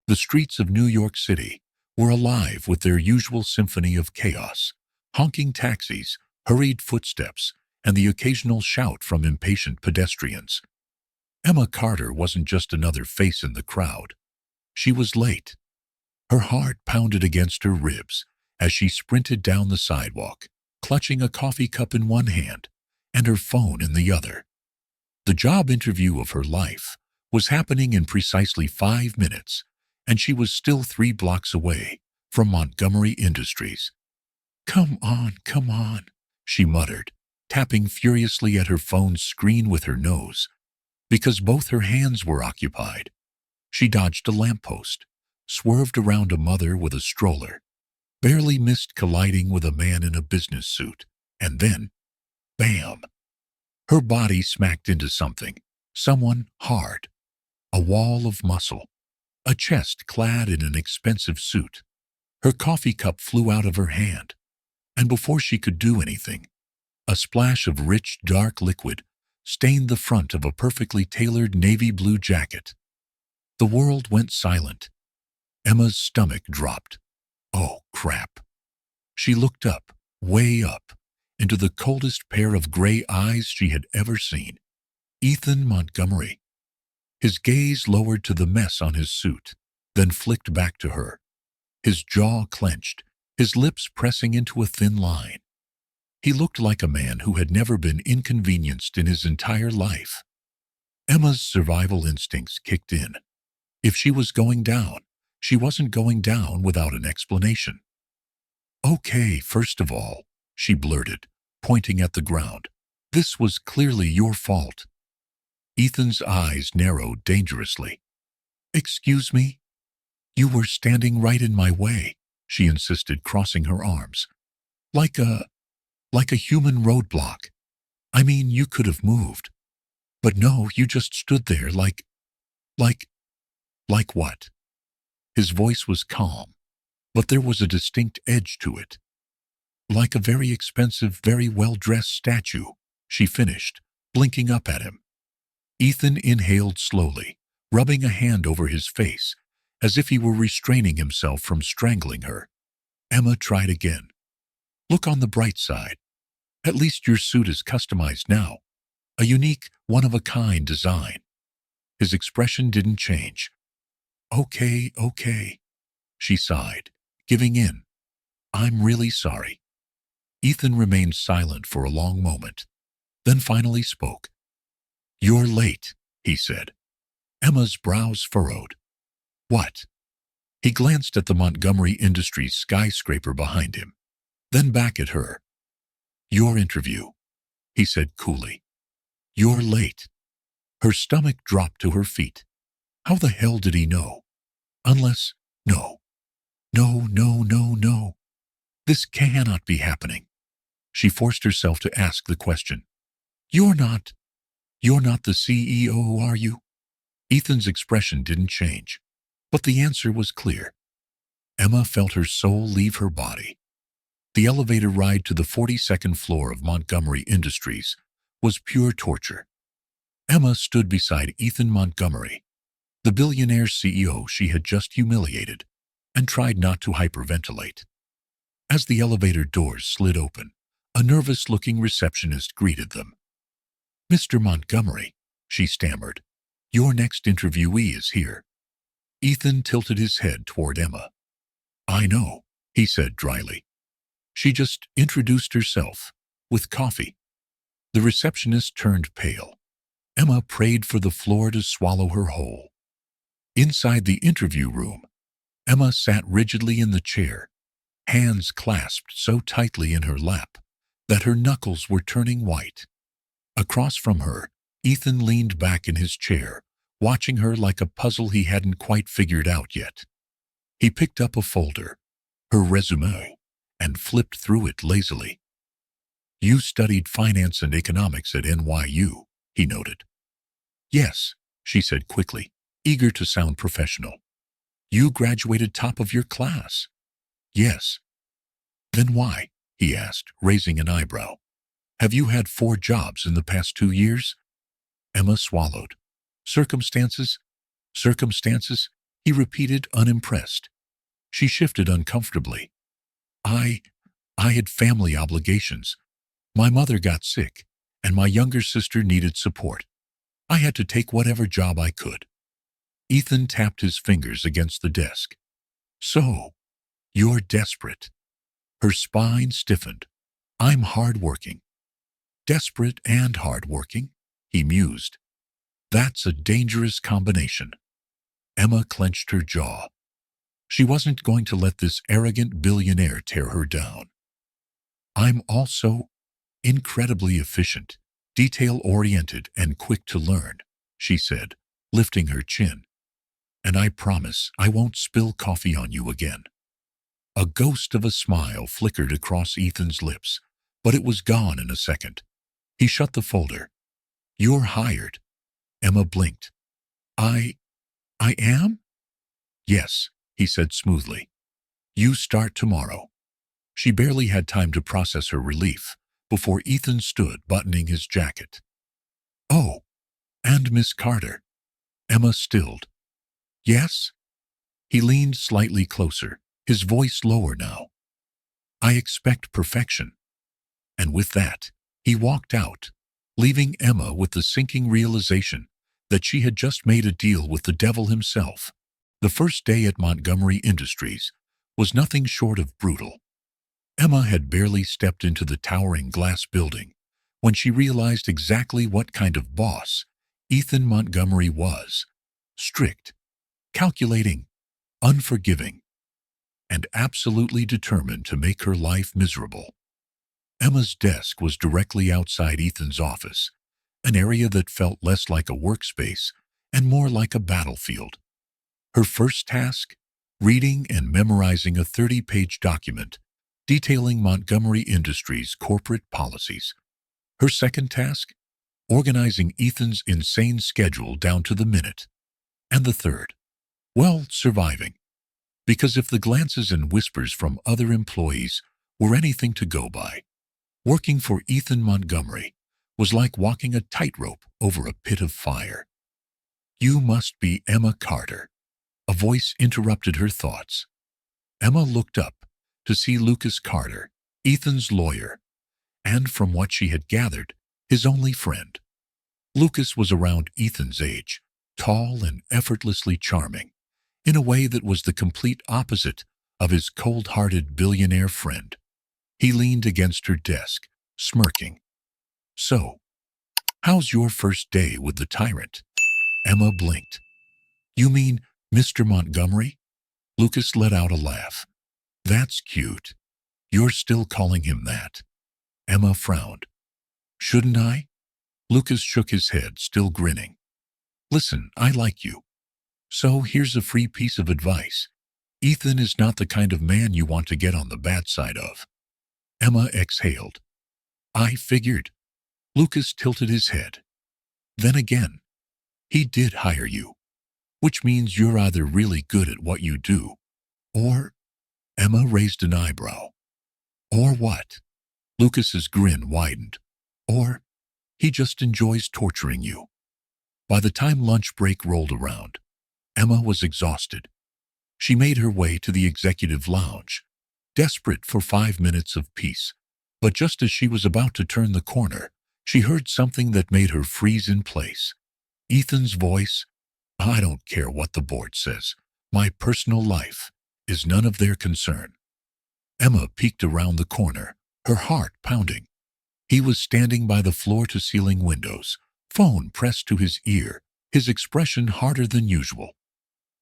The streets of New York City were alive with their usual symphony of chaos, honking taxis, hurried footsteps, and the occasional shout from impatient pedestrians. Emma Carter wasn't just another face in the crowd. She was late. Her heart pounded against her ribs as she sprinted down the sidewalk, clutching a coffee cup in one hand and her phone in the other. The job interview of her life was happening in precisely 5 minutes, and she was still 3 blocks away from Montgomery Industries. Come on, she muttered, tapping furiously at her phone's screen with her nose. Because both her hands were occupied, she dodged a lamppost, swerved around a mother with a stroller, barely missed colliding with a man in a business suit, and then, bam! Her body smacked into someone hard, a wall of muscle, a chest clad in an expensive suit. Her coffee cup flew out of her hand, and before she could do anything, a splash of rich, dark liquid stained the front of a perfectly tailored navy blue jacket. The world went silent. Emma's stomach dropped. Oh, crap. She looked up, way up, into the coldest pair of gray eyes she had ever seen. Ethan Montgomery. His gaze lowered to the mess on his suit, then flicked back to her. His jaw clenched, his lips pressing into a thin line. He looked like a man who had never been inconvenienced in his entire life. Emma's survival instincts kicked in. If she was going down, she wasn't going down without an explanation. Okay, first of all, she blurted, pointing at the ground. This was clearly your fault. Ethan's eyes narrowed dangerously. Excuse me? You were standing right in my way, she insisted, crossing her arms. Like a human roadblock. I mean, you could have moved. But no, you just stood there like what? His voice was calm, but there was a distinct edge to it. Like a very expensive, very well-dressed statue, she finished, blinking up at him. Ethan inhaled slowly, rubbing a hand over his face, as if he were restraining himself from strangling her. Emma tried again. Look on the bright side. At least your suit is customized now. A unique, one-of-a-kind design. His expression didn't change. Okay, she sighed, giving in. I'm really sorry. Ethan remained silent for a long moment, then finally spoke. You're late, he said. Emma's brows furrowed. What? He glanced at the Montgomery Industries skyscraper behind him, then back at her. Your interview, he said coolly. You're late. Her stomach dropped to her feet. How the hell did he know? Unless, no. This cannot be happening. She forced herself to ask the question. You're not the CEO, are you? Ethan's expression didn't change, but the answer was clear. Emma felt her soul leave her body. The elevator ride to the 42nd floor of Montgomery Industries was pure torture. Emma stood beside Ethan Montgomery, the billionaire CEO she had just humiliated, and tried not to hyperventilate. As the elevator doors slid open, a nervous-looking receptionist greeted them. Mr. Montgomery, she stammered, your next interviewee is here. Ethan tilted his head toward Emma. I know, he said dryly. She just introduced herself, with coffee. The receptionist turned pale. Emma prayed for the floor to swallow her whole. Inside the interview room, Emma sat rigidly in the chair, hands clasped so tightly in her lap that her knuckles were turning white. Across from her, Ethan leaned back in his chair, watching her like a puzzle he hadn't quite figured out yet. He picked up a folder, her resume, and flipped through it lazily. You studied finance and economics at NYU, he noted. Yes, she said quickly, eager to sound professional. You graduated top of your class. Yes. Then why? He asked, raising an eyebrow. Have you had 4 jobs in the past 2 years? Emma swallowed. Circumstances? He repeated, unimpressed. She shifted uncomfortably. I had family obligations. My mother got sick, and my younger sister needed support. I had to take whatever job I could. Ethan tapped his fingers against the desk. So, you're desperate. Her spine stiffened. I'm hard-working. Desperate and hard-working, he mused. That's a dangerous combination. Emma clenched her jaw. She wasn't going to let this arrogant billionaire tear her down. I'm also incredibly efficient, detail-oriented, and quick to learn, she said, lifting her chin. And I promise I won't spill coffee on you again. A ghost of a smile flickered across Ethan's lips, but it was gone in a second. He shut the folder. You're hired. Emma blinked. I am? Yes, he said smoothly. You start tomorrow. She barely had time to process her relief before Ethan stood buttoning his jacket. Oh, and Miss Carter. Emma stilled. Yes? He leaned slightly closer, his voice lower now. I expect perfection. And with that, he walked out, leaving Emma with the sinking realization that she had just made a deal with the devil himself. The first day at Montgomery Industries was nothing short of brutal. Emma had barely stepped into the towering glass building when she realized exactly what kind of boss Ethan Montgomery was. Strict, calculating, unforgiving, and absolutely determined to make her life miserable. Emma's desk was directly outside Ethan's office, an area that felt less like a workspace and more like a battlefield. Her first task, reading and memorizing a 30-page document detailing Montgomery Industries' corporate policies. Her second task, organizing Ethan's insane schedule down to the minute. And the third, well, surviving. Because if the glances and whispers from other employees were anything to go by, working for Ethan Montgomery was like walking a tightrope over a pit of fire. You must be Emma Carter. A voice interrupted her thoughts. Emma looked up to see Lucas Carter, Ethan's lawyer, and from what she had gathered, his only friend. Lucas was around Ethan's age, tall and effortlessly charming, in a way that was the complete opposite of his cold-hearted billionaire friend. He leaned against her desk, smirking. So, how's your first day with the tyrant? Emma blinked. You mean Mr. Montgomery? Lucas let out a laugh. That's cute. You're still calling him that. Emma frowned. Shouldn't I? Lucas shook his head, still grinning. Listen, I like you. So here's a free piece of advice. Ethan is not the kind of man you want to get on the bad side of. Emma exhaled. I figured. Lucas tilted his head. Then again, he did hire you, which means you're either really good at what you do, or... Emma raised an eyebrow. Or what? Lucas's grin widened. Or he just enjoys torturing you. By the time lunch break rolled around, Emma was exhausted. She made her way to the executive lounge, desperate for 5 minutes of peace. But just as she was about to turn the corner, she heard something that made her freeze in place. Ethan's voice. I don't care what the board says. My personal life is none of their concern. Emma peeked around the corner, her heart pounding. He was standing by the floor-to-ceiling windows, phone pressed to his ear, his expression harder than usual.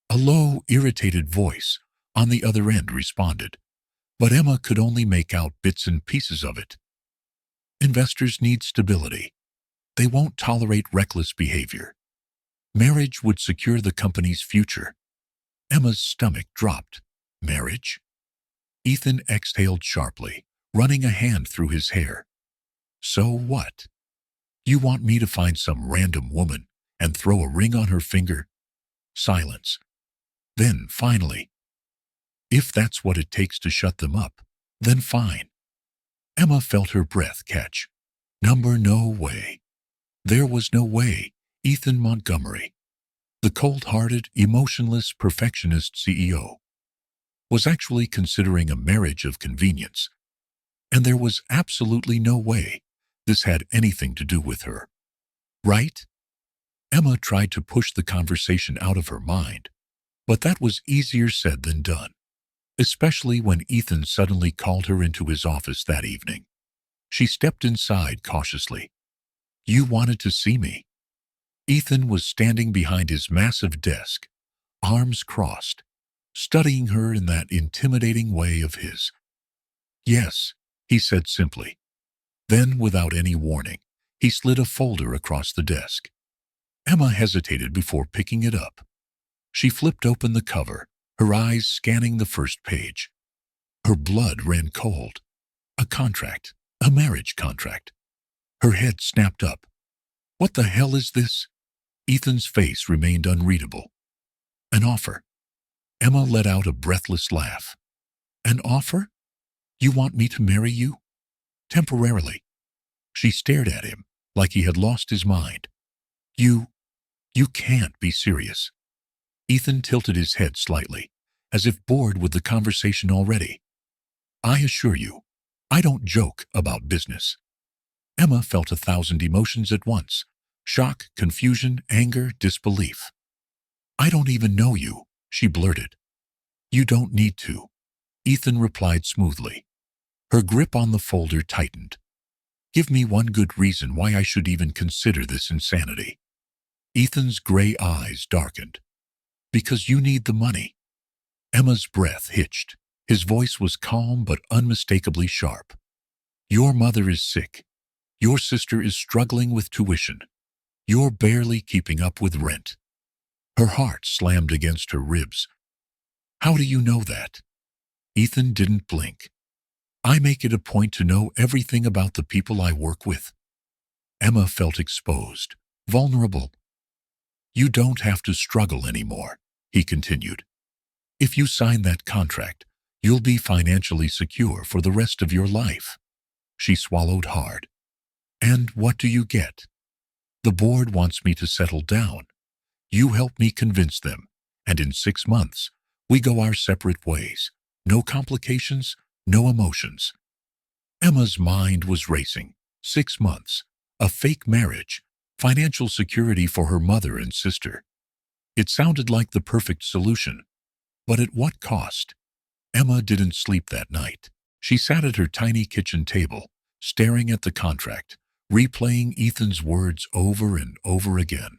A low, irritated voice on the other end responded, but Emma could only make out bits and pieces of it. Investors need stability. They won't tolerate reckless behavior. Marriage would secure the company's future. Emma's stomach dropped. Marriage? Ethan exhaled sharply, running a hand through his hair. So what? You want me to find some random woman and throw a ring on her finger? Silence. Then, finally, if that's what it takes to shut them up, then fine. Emma felt her breath catch. No way. There was no way. Ethan Montgomery. The cold-hearted, emotionless, perfectionist CEO was actually considering a marriage of convenience, and there was absolutely no way this had anything to do with her. Right? Emma tried to push the conversation out of her mind, but that was easier said than done, especially when Ethan suddenly called her into his office that evening. She stepped inside cautiously. "You wanted to see me?" Ethan was standing behind his massive desk, arms crossed, studying her in that intimidating way of his. "Yes," he said simply. Then, without any warning, he slid a folder across the desk. Emma hesitated before picking it up. She flipped open the cover, her eyes scanning the first page. Her blood ran cold. A contract. A marriage contract. Her head snapped up. "What the hell is this?" Ethan's face remained unreadable. "An offer." Emma let out a breathless laugh. "An offer? You want me to marry you?" "Temporarily." She stared at him like he had lost his mind. You can't be serious." Ethan tilted his head slightly, as if bored with the conversation already. "I assure you, I don't joke about business." Emma felt 1,000 emotions at once: shock, confusion, anger, disbelief. "I don't even know you," she blurted. "You don't need to," Ethan replied smoothly. Her grip on the folder tightened. "Give me one good reason why I should even consider this insanity." Ethan's gray eyes darkened. "Because you need the money." Emma's breath hitched. His voice was calm but unmistakably sharp. "Your mother is sick. Your sister is struggling with tuition. You're barely keeping up with rent." Her heart slammed against her ribs. "How do you know that?" Ethan didn't blink. "I make it a point to know everything about the people I work with." Emma felt exposed, vulnerable. "You don't have to struggle anymore," he continued. "If you sign that contract, you'll be financially secure for the rest of your life." She swallowed hard. "And what do you get?" "The board wants me to settle down. You help me convince them, and in 6 months, we go our separate ways. No complications, no emotions." Emma's mind was racing. 6 months, a fake marriage, financial security for her mother and sister. It sounded like the perfect solution. But at what cost? Emma didn't sleep that night. She sat at her tiny kitchen table, staring at the contract, replaying Ethan's words over and over again.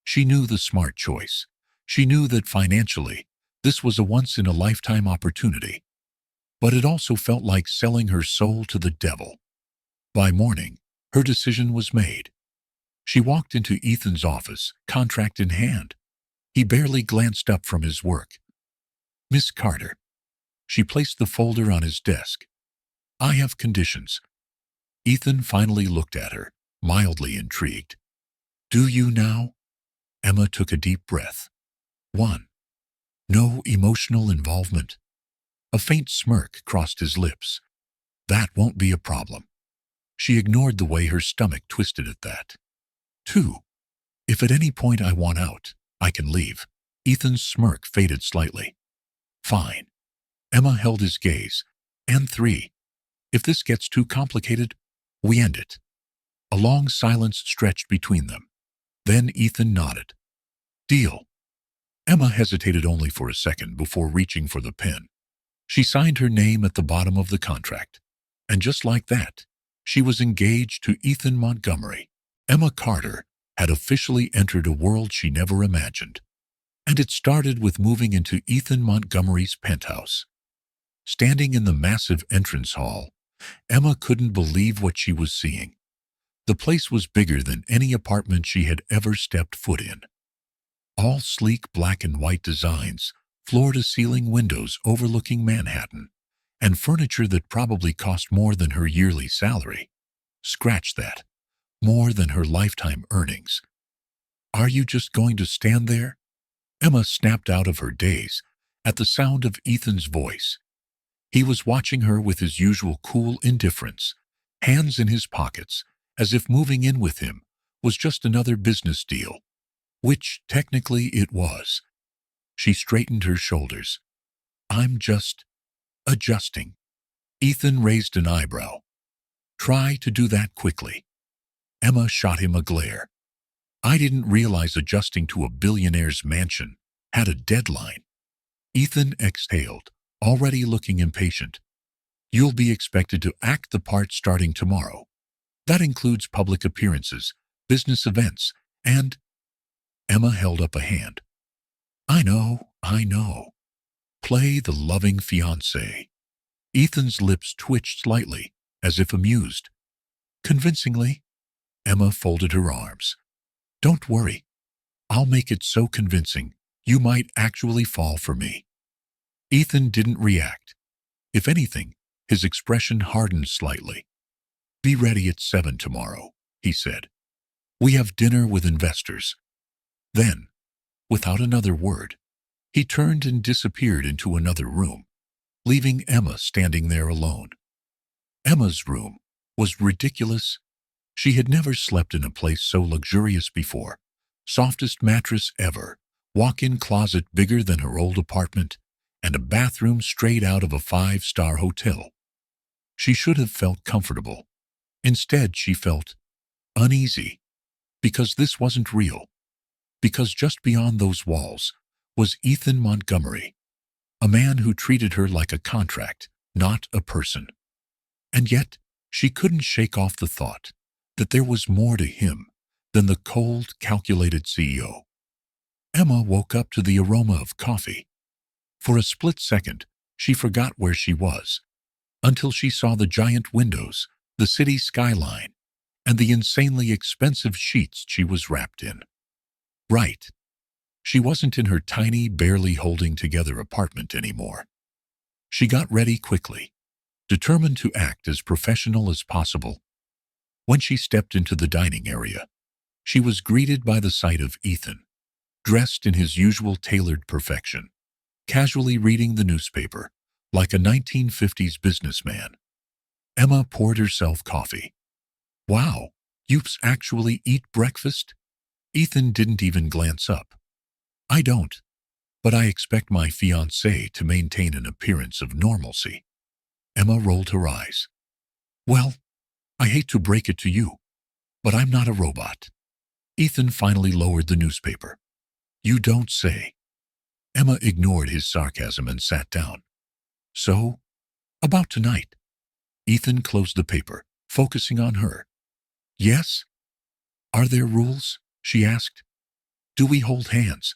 She knew the smart choice. She knew that financially, this was a once-in-a-lifetime opportunity. But it also felt like selling her soul to the devil. By morning, her decision was made. She walked into Ethan's office, contract in hand. He barely glanced up from his work. "Miss Carter." She placed the folder on his desk. "I have conditions." Ethan finally looked at her, mildly intrigued. "Do you now?" Emma took a deep breath. 1. No emotional involvement. A faint smirk crossed his lips. "That won't be a problem." She ignored the way her stomach twisted at that. 2. "If at any point I want out, I can leave." Ethan's smirk faded slightly. "Fine." Emma held his gaze. "And 3. If this gets too complicated, we end it." A long silence stretched between them. Then Ethan nodded. "Deal." Emma hesitated only for a second before reaching for the pen. She signed her name at the bottom of the contract. And just like that, she was engaged to Ethan Montgomery. Emma Carter had officially entered a world she never imagined. And it started with moving into Ethan Montgomery's penthouse. Standing in the massive entrance hall, Emma couldn't believe what she was seeing. The place was bigger than any apartment she had ever stepped foot in. All sleek black and white designs, floor-to-ceiling windows overlooking Manhattan, and furniture that probably cost more than her yearly salary. Scratch that. More than her lifetime earnings. "Are you just going to stand there?" Emma snapped out of her daze at the sound of Ethan's voice. He was watching her with his usual cool indifference, hands in his pockets, as if moving in with him was just another business deal. which technically it was. She straightened her shoulders. I'm just adjusting. Ethan raised an eyebrow. Try to do that quickly. Emma shot him a glare. I didn't realize adjusting to a billionaire's mansion had a deadline. Ethan exhaled, already looking impatient. You'll be expected to act the part starting tomorrow. That includes public appearances, business events, and… Emma held up a hand. I know. Play the loving fiancé. Ethan's lips twitched slightly, as if amused. Convincingly, Emma folded her arms. Don't worry. I'll make it so convincing you might actually fall for me. Ethan didn't react. If anything, his expression hardened slightly. Be ready at 7 tomorrow, he said. We have dinner with investors. Then, without another word, he turned and disappeared into another room, leaving Emma standing there alone. Emma's room was ridiculous. She had never slept in a place so luxurious before. Softest mattress ever, walk-in closet bigger than her old apartment, and a bathroom straight out of a 5-star hotel. She should have felt comfortable. Instead, she felt uneasy, because this wasn't real. Because just beyond those walls was Ethan Montgomery, a man who treated her like a contract, not a person. And yet, she couldn't shake off the thought that there was more to him than the cold, calculated CEO. Emma woke up to the aroma of coffee. For a split second, she forgot where she was, until she saw the giant windows, the city skyline, and the insanely expensive sheets she was wrapped in. Right. She wasn't in her tiny, barely holding together apartment anymore. She got ready quickly, determined to act as professional as possible. When she stepped into the dining area, she was greeted by the sight of Ethan, dressed in his usual tailored perfection, casually reading the newspaper like a 1950s businessman. Emma poured herself coffee. Wow, you'ps actually eat breakfast? Ethan didn't even glance up. I don't, but I expect my fiancé to maintain an appearance of normalcy. Emma rolled her eyes. Well, I hate to break it to you, but I'm not a robot. Ethan finally lowered the newspaper. You don't say. Emma ignored his sarcasm and sat down. So, about tonight. Ethan closed the paper, focusing on her. Yes? Are there rules? She asked. Do we hold hands?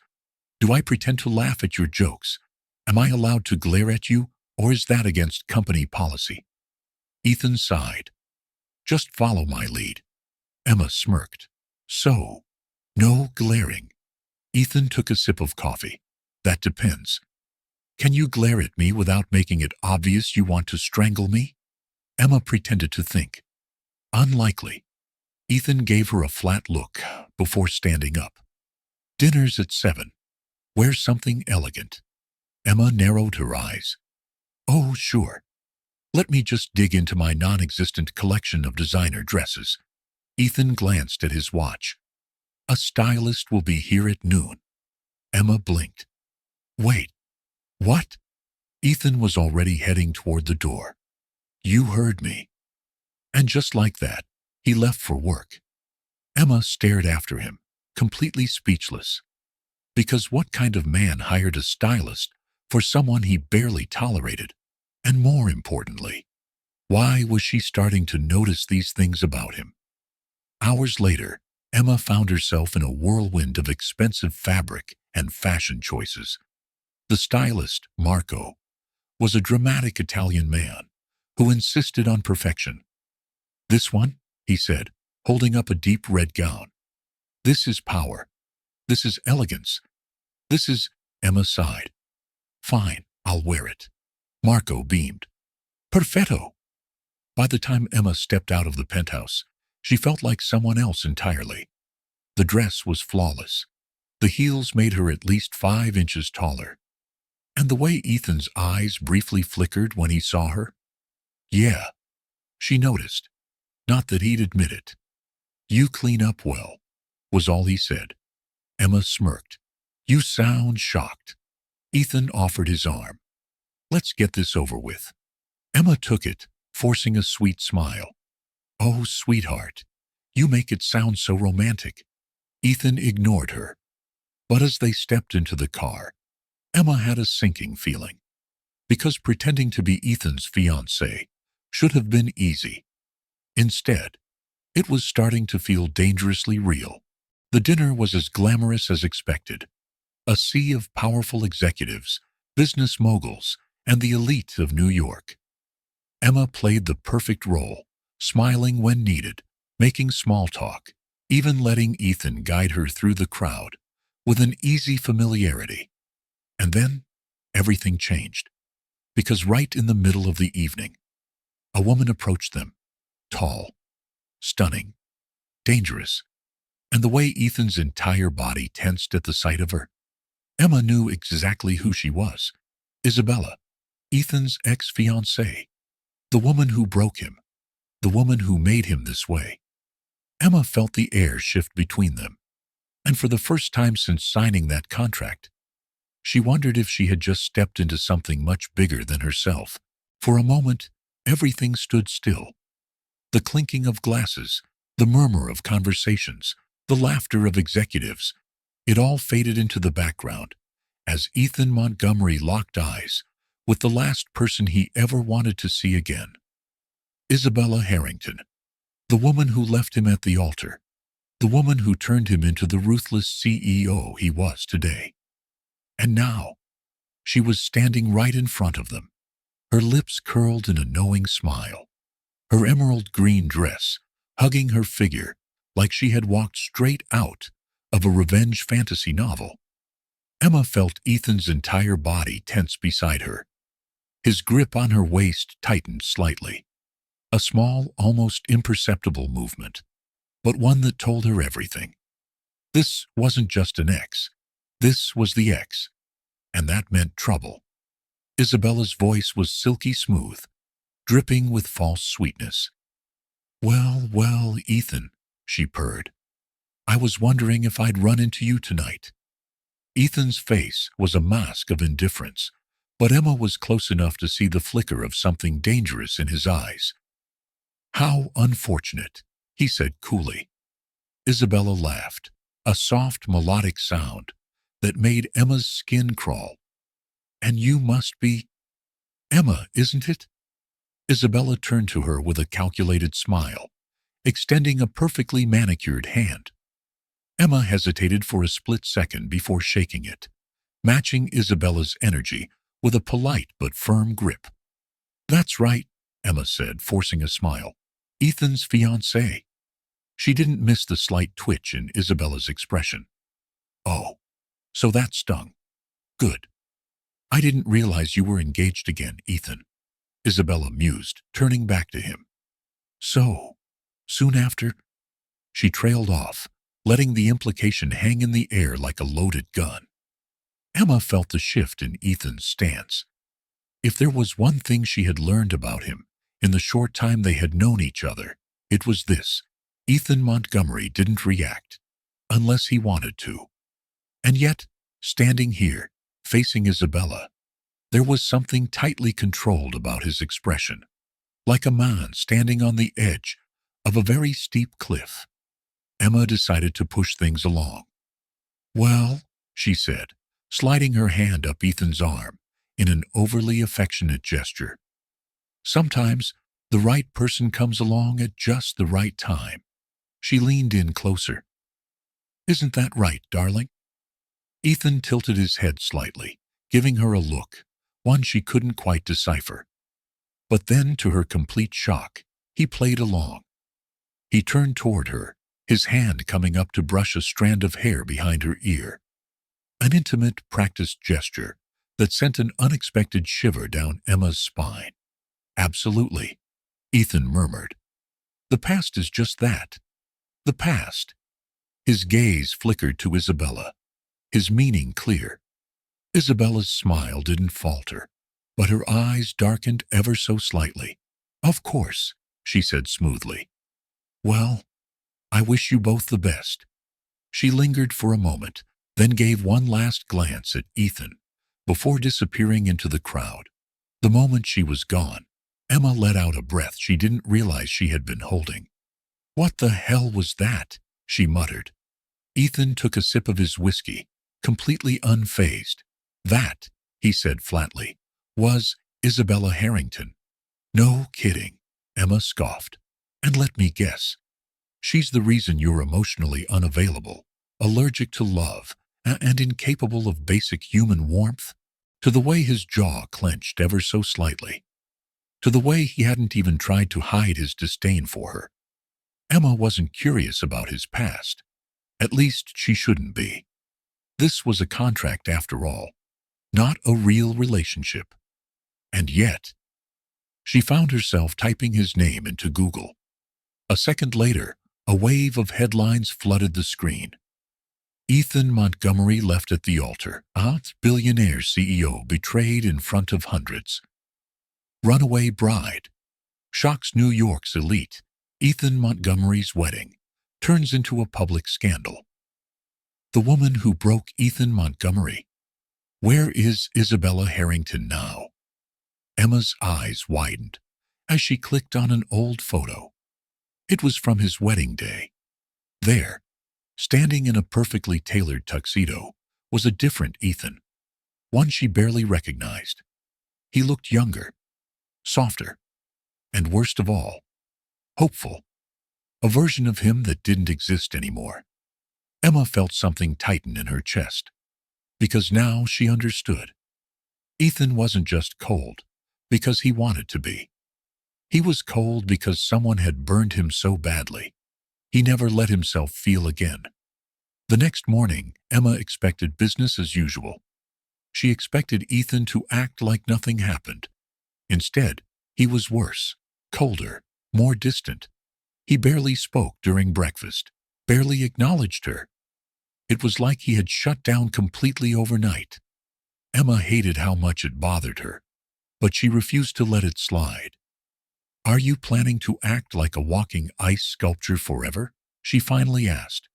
Do I pretend to laugh at your jokes? Am I allowed to glare at you, or is that against company policy? Ethan sighed. Just follow my lead. Emma smirked. So, no glaring. Ethan took a sip of coffee. That depends. Can you glare at me without making it obvious you want to strangle me? Emma pretended to think. Unlikely. Ethan gave her a flat look before standing up. Dinner's at 7. Wear something elegant. Emma narrowed her eyes. Oh, sure. Let me just dig into my non-existent collection of designer dresses. Ethan glanced at his watch. A stylist will be here at noon. Emma blinked. Wait. What? Ethan was already heading toward the door. You heard me. And just like that, he left for work. Emma stared after him, completely speechless. Because what kind of man hired a stylist for someone he barely tolerated? And more importantly, why was she starting to notice these things about him? Hours later, Emma found herself in a whirlwind of expensive fabric and fashion choices. The stylist, Marco, was a dramatic Italian man who insisted on perfection. This one, he said, holding up a deep red gown. This is power. This is elegance. This is… Emma sighed. Fine, I'll wear it. Marco beamed. Perfetto! By the time Emma stepped out of the penthouse, she felt like someone else entirely. The dress was flawless. The heels made her at least 5 inches taller. And the way Ethan's eyes briefly flickered when he saw her? Yeah, she noticed. Not that he'd admit it. You clean up well, was all he said. Emma smirked. You sound shocked. Ethan offered his arm. Let's get this over with. Emma took it, forcing a sweet smile. Oh, sweetheart, you make it sound so romantic. Ethan ignored her. But as they stepped into the car, Emma had a sinking feeling. Because pretending to be Ethan's fiancée should have been easy. Instead, it was starting to feel dangerously real. The dinner was as glamorous as expected. A sea of powerful executives, business moguls, and the elite of New York. Emma played the perfect role, smiling when needed, making small talk, even letting Ethan guide her through the crowd with an easy familiarity. And then, everything changed. Because right in the middle of the evening, a woman approached them, tall, stunning, dangerous, and the way Ethan's entire body tensed at the sight of her. Emma knew exactly who she was. Isabella, Ethan's ex-fiancée, the woman who broke him, the woman who made him this way. Emma felt the air shift between them, and for the first time since signing that contract, she wondered if she had just stepped into something much bigger than herself. For a moment, everything stood still. The clinking of glasses, the murmur of conversations, the laughter of executives, it all faded into the background as Ethan Montgomery locked eyes with the last person he ever wanted to see again. Isabella Harrington, the woman who left him at the altar, the woman who turned him into the ruthless CEO he was today. And now, she was standing right in front of them, her lips curled in a knowing smile, her emerald green dress hugging her figure like she had walked straight out of a revenge fantasy novel. Emma felt Ethan's entire body tense beside her. His grip on her waist tightened slightly. A small, almost imperceptible movement, but one that told her everything. This wasn't just an ex. This was the ex. And that meant trouble. Isabella's voice was silky smooth, dripping with false sweetness. Well, well, Ethan, she purred. I was wondering if I'd run into you tonight. Ethan's face was a mask of indifference, but Emma was close enough to see the flicker of something dangerous in his eyes. How unfortunate, he said coolly. Isabella laughed, a soft melodic sound that made Emma's skin crawl. And you must be Emma, isn't it? Isabella turned to her with a calculated smile, extending a perfectly manicured hand. Emma hesitated for a split second before shaking it, matching Isabella's energy with a polite but firm grip. That's right, Emma said, forcing a smile. Ethan's fiancée. She didn't miss the slight twitch in Isabella's expression. Oh, so that stung. Good. I didn't realize you were engaged again, Ethan, Isabella mused, turning back to him. So, soon after? She trailed off, letting the implication hang in the air like a loaded gun. Emma felt the shift in Ethan's stance. If there was one thing she had learned about him in the short time they had known each other, it was this. Ethan Montgomery didn't react, unless he wanted to. And yet, standing here, facing Isabella, there was something tightly controlled about his expression, like a man standing on the edge of a very steep cliff. Emma decided to push things along. Well, she said, sliding her hand up Ethan's arm in an overly affectionate gesture. Sometimes the right person comes along at just the right time. She leaned in closer. Isn't that right, darling? Ethan tilted his head slightly, giving her a look, one she couldn't quite decipher. But then, to her complete shock, he played along. He turned toward her, his hand coming up to brush a strand of hair behind her ear. An intimate, practiced gesture that sent an unexpected shiver down Emma's spine. Absolutely, Ethan murmured. The past is just that. The past. His gaze flickered to Isabella, his meaning clear. Isabella's smile didn't falter, but her eyes darkened ever so slightly. Of course, she said smoothly. Well, I wish you both the best. She lingered for a moment, then gave one last glance at Ethan before disappearing into the crowd. The moment she was gone, Emma let out a breath she didn't realize she had been holding. "What the hell was that?" she muttered. Ethan took a sip of his whiskey, completely unfazed. "That," he said flatly, "was Isabella Harrington." "No kidding," Emma scoffed. "And let me guess, she's the reason you're emotionally unavailable, allergic to love, and incapable of basic human warmth?" To the way his jaw clenched ever so slightly, to the way he hadn't even tried to hide his disdain for her. Emma wasn't curious about his past. At least she shouldn't be. This was a contract after all, not a real relationship. And yet, she found herself typing his name into Google. A second later, a wave of headlines flooded the screen. Ethan Montgomery left at the altar. Billionaire CEO betrayed in front of hundreds. Runaway bride shocks New York's elite. Ethan Montgomery's wedding turns into a public scandal. The woman who broke Ethan Montgomery. Where is Isabella Harrington now? Emma's eyes widened as she clicked on an old photo. It was from his wedding day. There, standing in a perfectly tailored tuxedo, was a different Ethan, one she barely recognized. He looked younger, softer, and worst of all, hopeful, a version of him that didn't exist anymore. Emma felt something tighten in her chest, because now she understood. Ethan wasn't just cold because he wanted to be. He was cold because someone had burned him so badly he never let himself feel again. The next morning, Emma expected business as usual. She expected Ethan to act like nothing happened. Instead, he was worse, colder, more distant. He barely spoke during breakfast, barely acknowledged her. It was like he had shut down completely overnight. Emma hated how much it bothered her, but she refused to let it slide. "Are you planning to act like a walking ice sculpture forever?" she finally asked.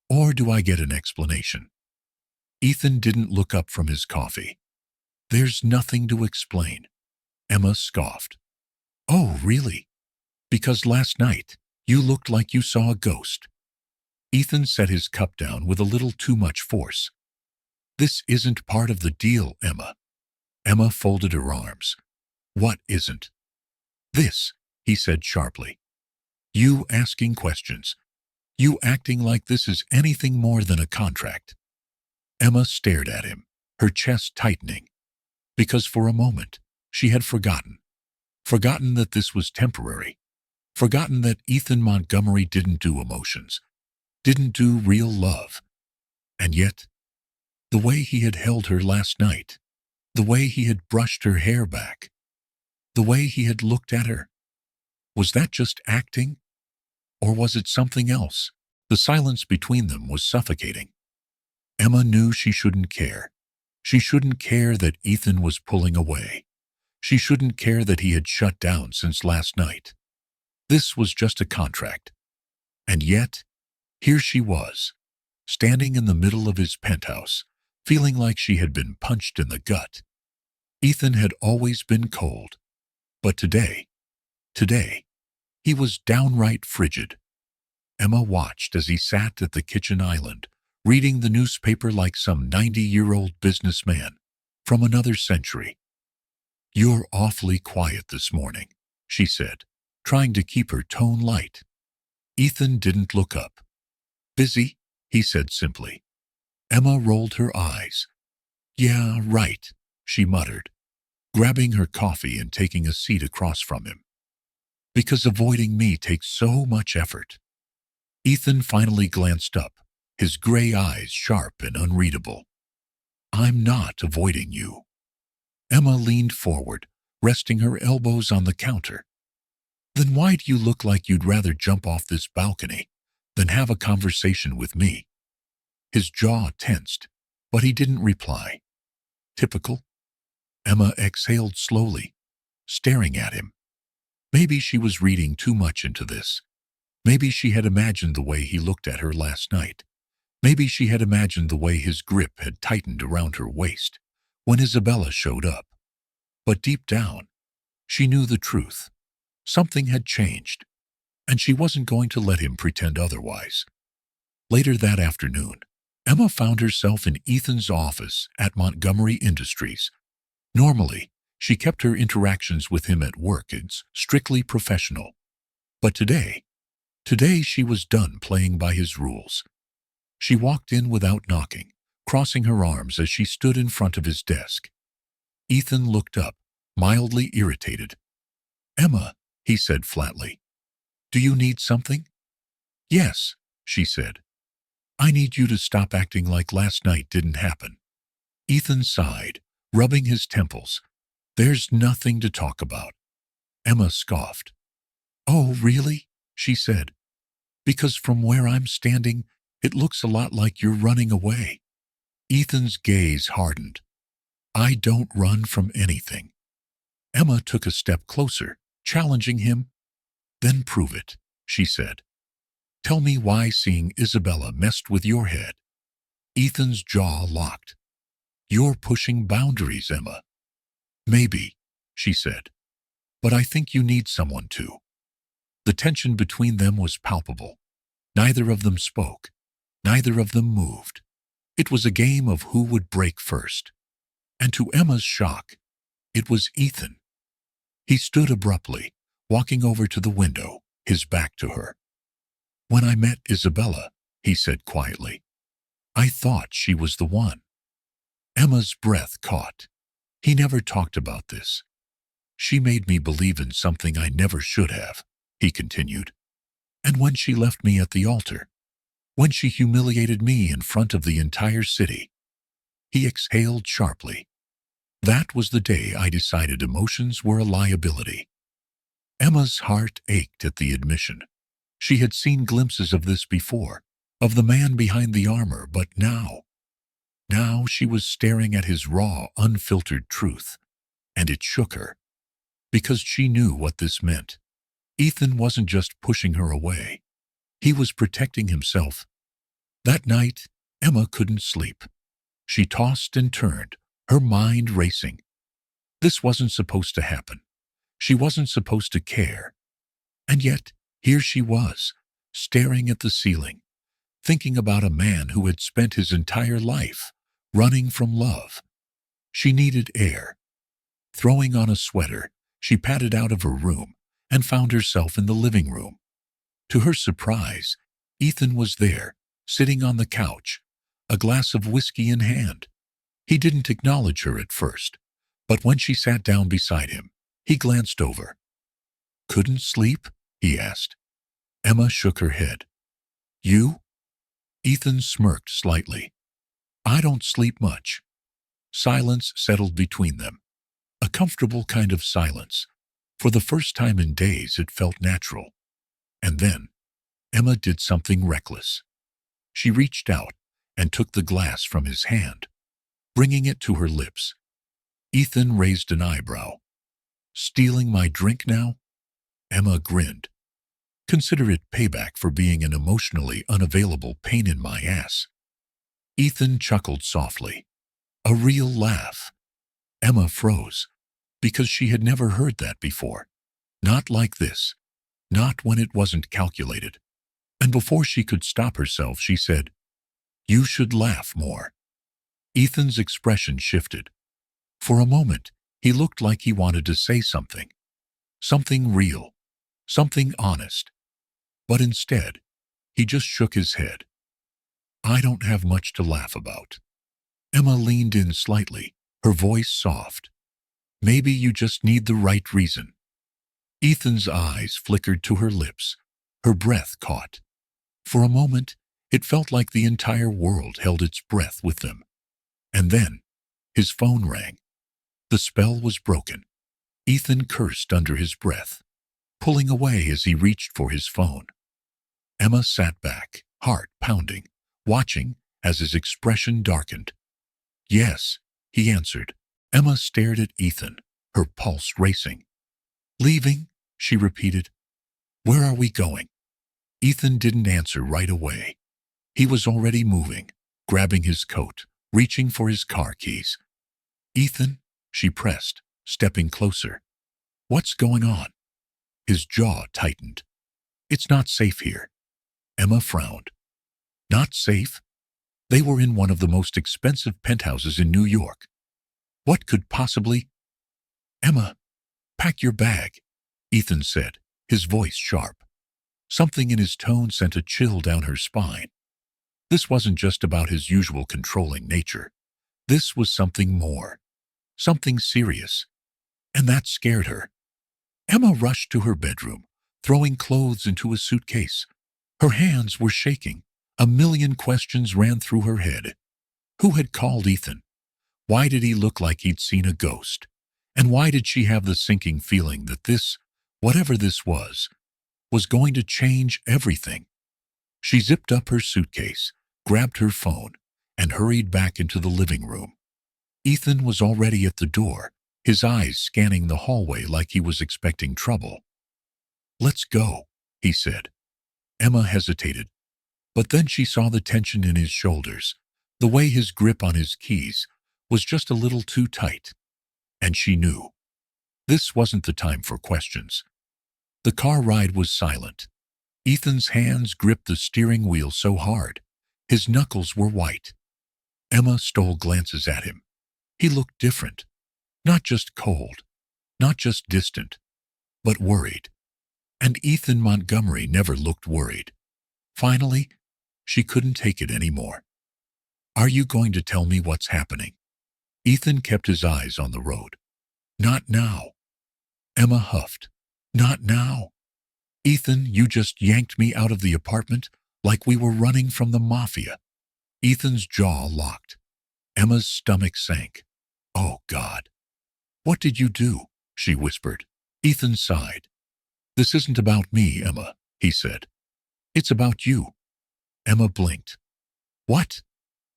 "Or do I get an explanation?" Ethan didn't look up from his coffee. "There's nothing to explain," Emma scoffed. "Oh, really? Because last night, you looked like you saw a ghost." Ethan set his cup down with a little too much force. "This isn't part of the deal, Emma." Emma folded her arms. "What isn't?" "This," he said sharply. "You asking questions. You acting like this is anything more than a contract." Emma stared at him, her chest tightening, because for a moment she had forgotten that this was temporary, forgotten that Ethan Montgomery didn't do emotions, didn't do real love. And yet, the way he had held her last night, the way he had brushed her hair back, the way he had looked at her, was that just acting? Or was it something else? The silence between them was suffocating. Emma knew she shouldn't care. She shouldn't care that Ethan was pulling away. She shouldn't care that he had shut down since last night. This was just a contract. And yet, here she was, standing in the middle of his penthouse, feeling like she had been punched in the gut. Ethan had always been cold. But today, he was downright frigid. Emma watched as he sat at the kitchen island, reading the newspaper like some 90-year-old businessman from another century. "You're awfully quiet this morning," she said, trying to keep her tone light. Ethan didn't look up. "Busy," he said simply. Emma rolled her eyes. "Yeah, right," she muttered, grabbing her coffee and taking a seat across from him. "Because avoiding me takes so much effort." Ethan finally glanced up, his gray eyes sharp and unreadable. "I'm not avoiding you." Emma leaned forward, resting her elbows on the counter. "Then why do you look like you'd rather jump off this balcony than have a conversation with me?" His jaw tensed, but he didn't reply. Typical. Emma exhaled slowly, staring at him. Maybe she was reading too much into this. Maybe she had imagined the way he looked at her last night. Maybe she had imagined the way his grip had tightened around her waist when Isabella showed up. But deep down, she knew the truth. Something had changed, and she wasn't going to let him pretend otherwise. Later that afternoon, Emma found herself in Ethan's office at Montgomery Industries. Normally, she kept her interactions with him at work as strictly professional. But today she was done playing by his rules. She walked in without knocking, crossing her arms as she stood in front of his desk. Ethan looked up, mildly irritated. "Emma," he said flatly, "do you need something?" "Yes," she said. "I need you to stop acting like last night didn't happen." Ethan sighed, rubbing his temples. "There's nothing to talk about." Emma scoffed. "Oh, really?" she said. "Because from where I'm standing, it looks a lot like you're running away." Ethan's gaze hardened. "I don't run from anything." Emma took a step closer, challenging him. "Then prove it," she said. "Tell me why seeing Isabella messed with your head." Ethan's jaw locked. "You're pushing boundaries, Emma." "Maybe," she said. "But I think you need someone to." The tension between them was palpable. Neither of them spoke. Neither of them moved. It was a game of who would break first. And to Emma's shock, it was Ethan. He stood abruptly, walking over to the window, his back to her. "When I met Isabella," he said quietly, "I thought she was the one." Emma's breath caught. He never talked about this. "She made me believe in something I never should have," he continued. "And when she left me at the altar, when she humiliated me in front of the entire city," he exhaled sharply. "That was the day I decided emotions were a liability." Emma's heart ached at the admission. She had seen glimpses of this before, of the man behind the armor, but now she was staring at his raw, unfiltered truth, and it shook her, because she knew what this meant. Ethan wasn't just pushing her away. He was protecting himself. That night, Emma couldn't sleep. She tossed and turned, her mind racing. This wasn't supposed to happen. She wasn't supposed to care. And yet, here she was, staring at the ceiling, thinking about a man who had spent his entire life running from love. She needed air. Throwing on a sweater, she padded out of her room and found herself in the living room. To her surprise, Ethan was there, sitting on the couch, a glass of whiskey in hand. He didn't acknowledge her at first, but when she sat down beside him, he glanced over. "Couldn't sleep?" he asked. Emma shook her head. "You?" Ethan smirked slightly. "I don't sleep much." Silence settled between them. A comfortable kind of silence. For the first time in days, it felt natural. And then, Emma did something reckless. She reached out and took the glass from his hand, bringing it to her lips. Ethan raised an eyebrow. "Stealing my drink now?" Emma grinned. "Consider it payback for being an emotionally unavailable pain in my ass." Ethan chuckled softly. A real laugh. Emma froze, because she had never heard that before. Not like this. Not when it wasn't calculated. And before she could stop herself, she said, "You should laugh more." Ethan's expression shifted. For a moment, he looked like he wanted to say something. Something real. Something honest. But instead, he just shook his head. "I don't have much to laugh about." Emma leaned in slightly, her voice soft. "Maybe you just need the right reason." Ethan's eyes flickered to her lips. Her breath caught. For a moment, it felt like the entire world held its breath with them. And then, his phone rang. The spell was broken. Ethan cursed under his breath, pulling away as he reached for his phone. Emma sat back, heart pounding, watching as his expression darkened. "Yes," he answered. Emma stared at Ethan, her pulse racing. "Leaving?" she repeated. "Where are we going?" Ethan didn't answer right away. He was already moving, grabbing his coat, reaching for his car keys. "Ethan," she pressed, stepping closer. "What's going on?" His jaw tightened. "It's not safe here." Emma frowned. Not safe? They were in one of the most expensive penthouses in New York. What could possibly— "Emma, pack your bag," Ethan said, his voice sharp. Something in his tone sent a chill down her spine. This wasn't just about his usual controlling nature. This was something more. Something serious. And that scared her. Emma rushed to her bedroom, throwing clothes into a suitcase. Her hands were shaking. A million questions ran through her head. Who had called Ethan? Why did he look like he'd seen a ghost? And why did she have the sinking feeling that this, whatever this was going to change everything? She zipped up her suitcase, grabbed her phone, and hurried back into the living room. Ethan was already at the door, his eyes scanning the hallway like he was expecting trouble. "Let's go," he said. Emma hesitated, but then she saw the tension in his shoulders, the way his grip on his keys was just a little too tight. And she knew. This wasn't the time for questions. The car ride was silent. Ethan's hands gripped the steering wheel so hard, his knuckles were white. Emma stole glances at him. He looked different. Not just cold, not just distant, but worried. And Ethan Montgomery never looked worried. Finally, she couldn't take it anymore. "Are you going to tell me what's happening?" Ethan kept his eyes on the road. "Not now." Emma huffed. "Not now. Ethan, you just yanked me out of the apartment like we were running from the mafia." Ethan's jaw locked. Emma's stomach sank. "Oh, God. What did you do?" she whispered. Ethan sighed. "This isn't about me, Emma," he said. "It's about you." Emma blinked. "What?"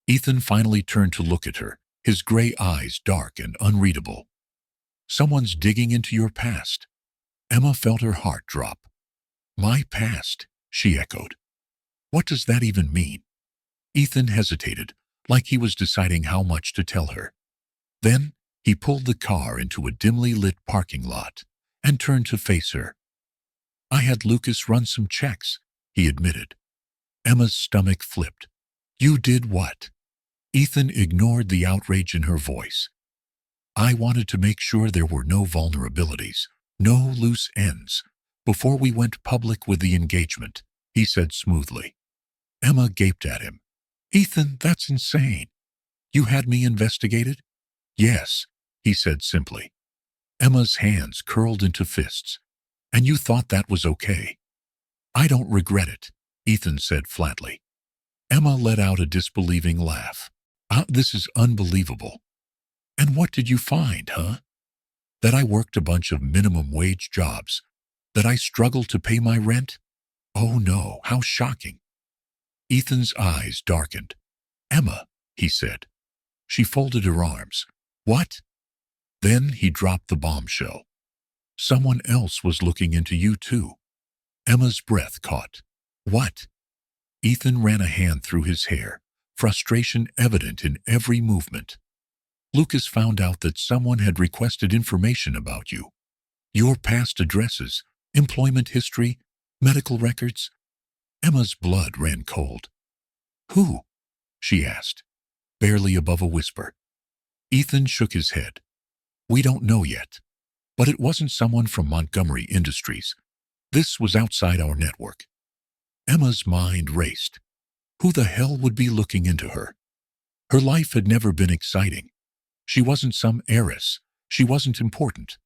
Ethan finally turned to look at her, his gray eyes dark and unreadable. "Someone's digging into your past." Emma felt her heart drop. "My past," she echoed. "What does that even mean?" Ethan hesitated, like he was deciding how much to tell her. Then he pulled the car into a dimly lit parking lot and turned to face her. "I had Lucas run some checks," he admitted. Emma's stomach flipped. "You did what?" Ethan ignored the outrage in her voice. "I wanted to make sure there were no vulnerabilities, no loose ends, before we went public with the engagement," he said smoothly. Emma gaped at him. "Ethan, that's insane. You had me investigated?" "Yes," he said simply. Emma's hands curled into fists. "And you thought that was okay?" "I don't regret it," Ethan said flatly. Emma let out a disbelieving laugh. This is unbelievable." "And what did you find, huh?" "That I worked a bunch of minimum wage jobs. That I struggled to pay my rent." "Oh no, how shocking." Ethan's eyes darkened. "Emma," he said. She folded her arms. "What?" Then he dropped the bombshell. "Someone else was looking into you too." Emma's breath caught. "What?" Ethan ran a hand through his hair, frustration evident in every movement. "Lucas found out that someone had requested information about you. Your past addresses, employment history, medical records." Emma's blood ran cold. "Who?" she asked, barely above a whisper. Ethan shook his head. "We don't know yet. But it wasn't someone from Montgomery Industries. This was outside our network." Emma's mind raced. Who the hell would be looking into her? Her life had never been exciting. She wasn't some heiress. She wasn't important.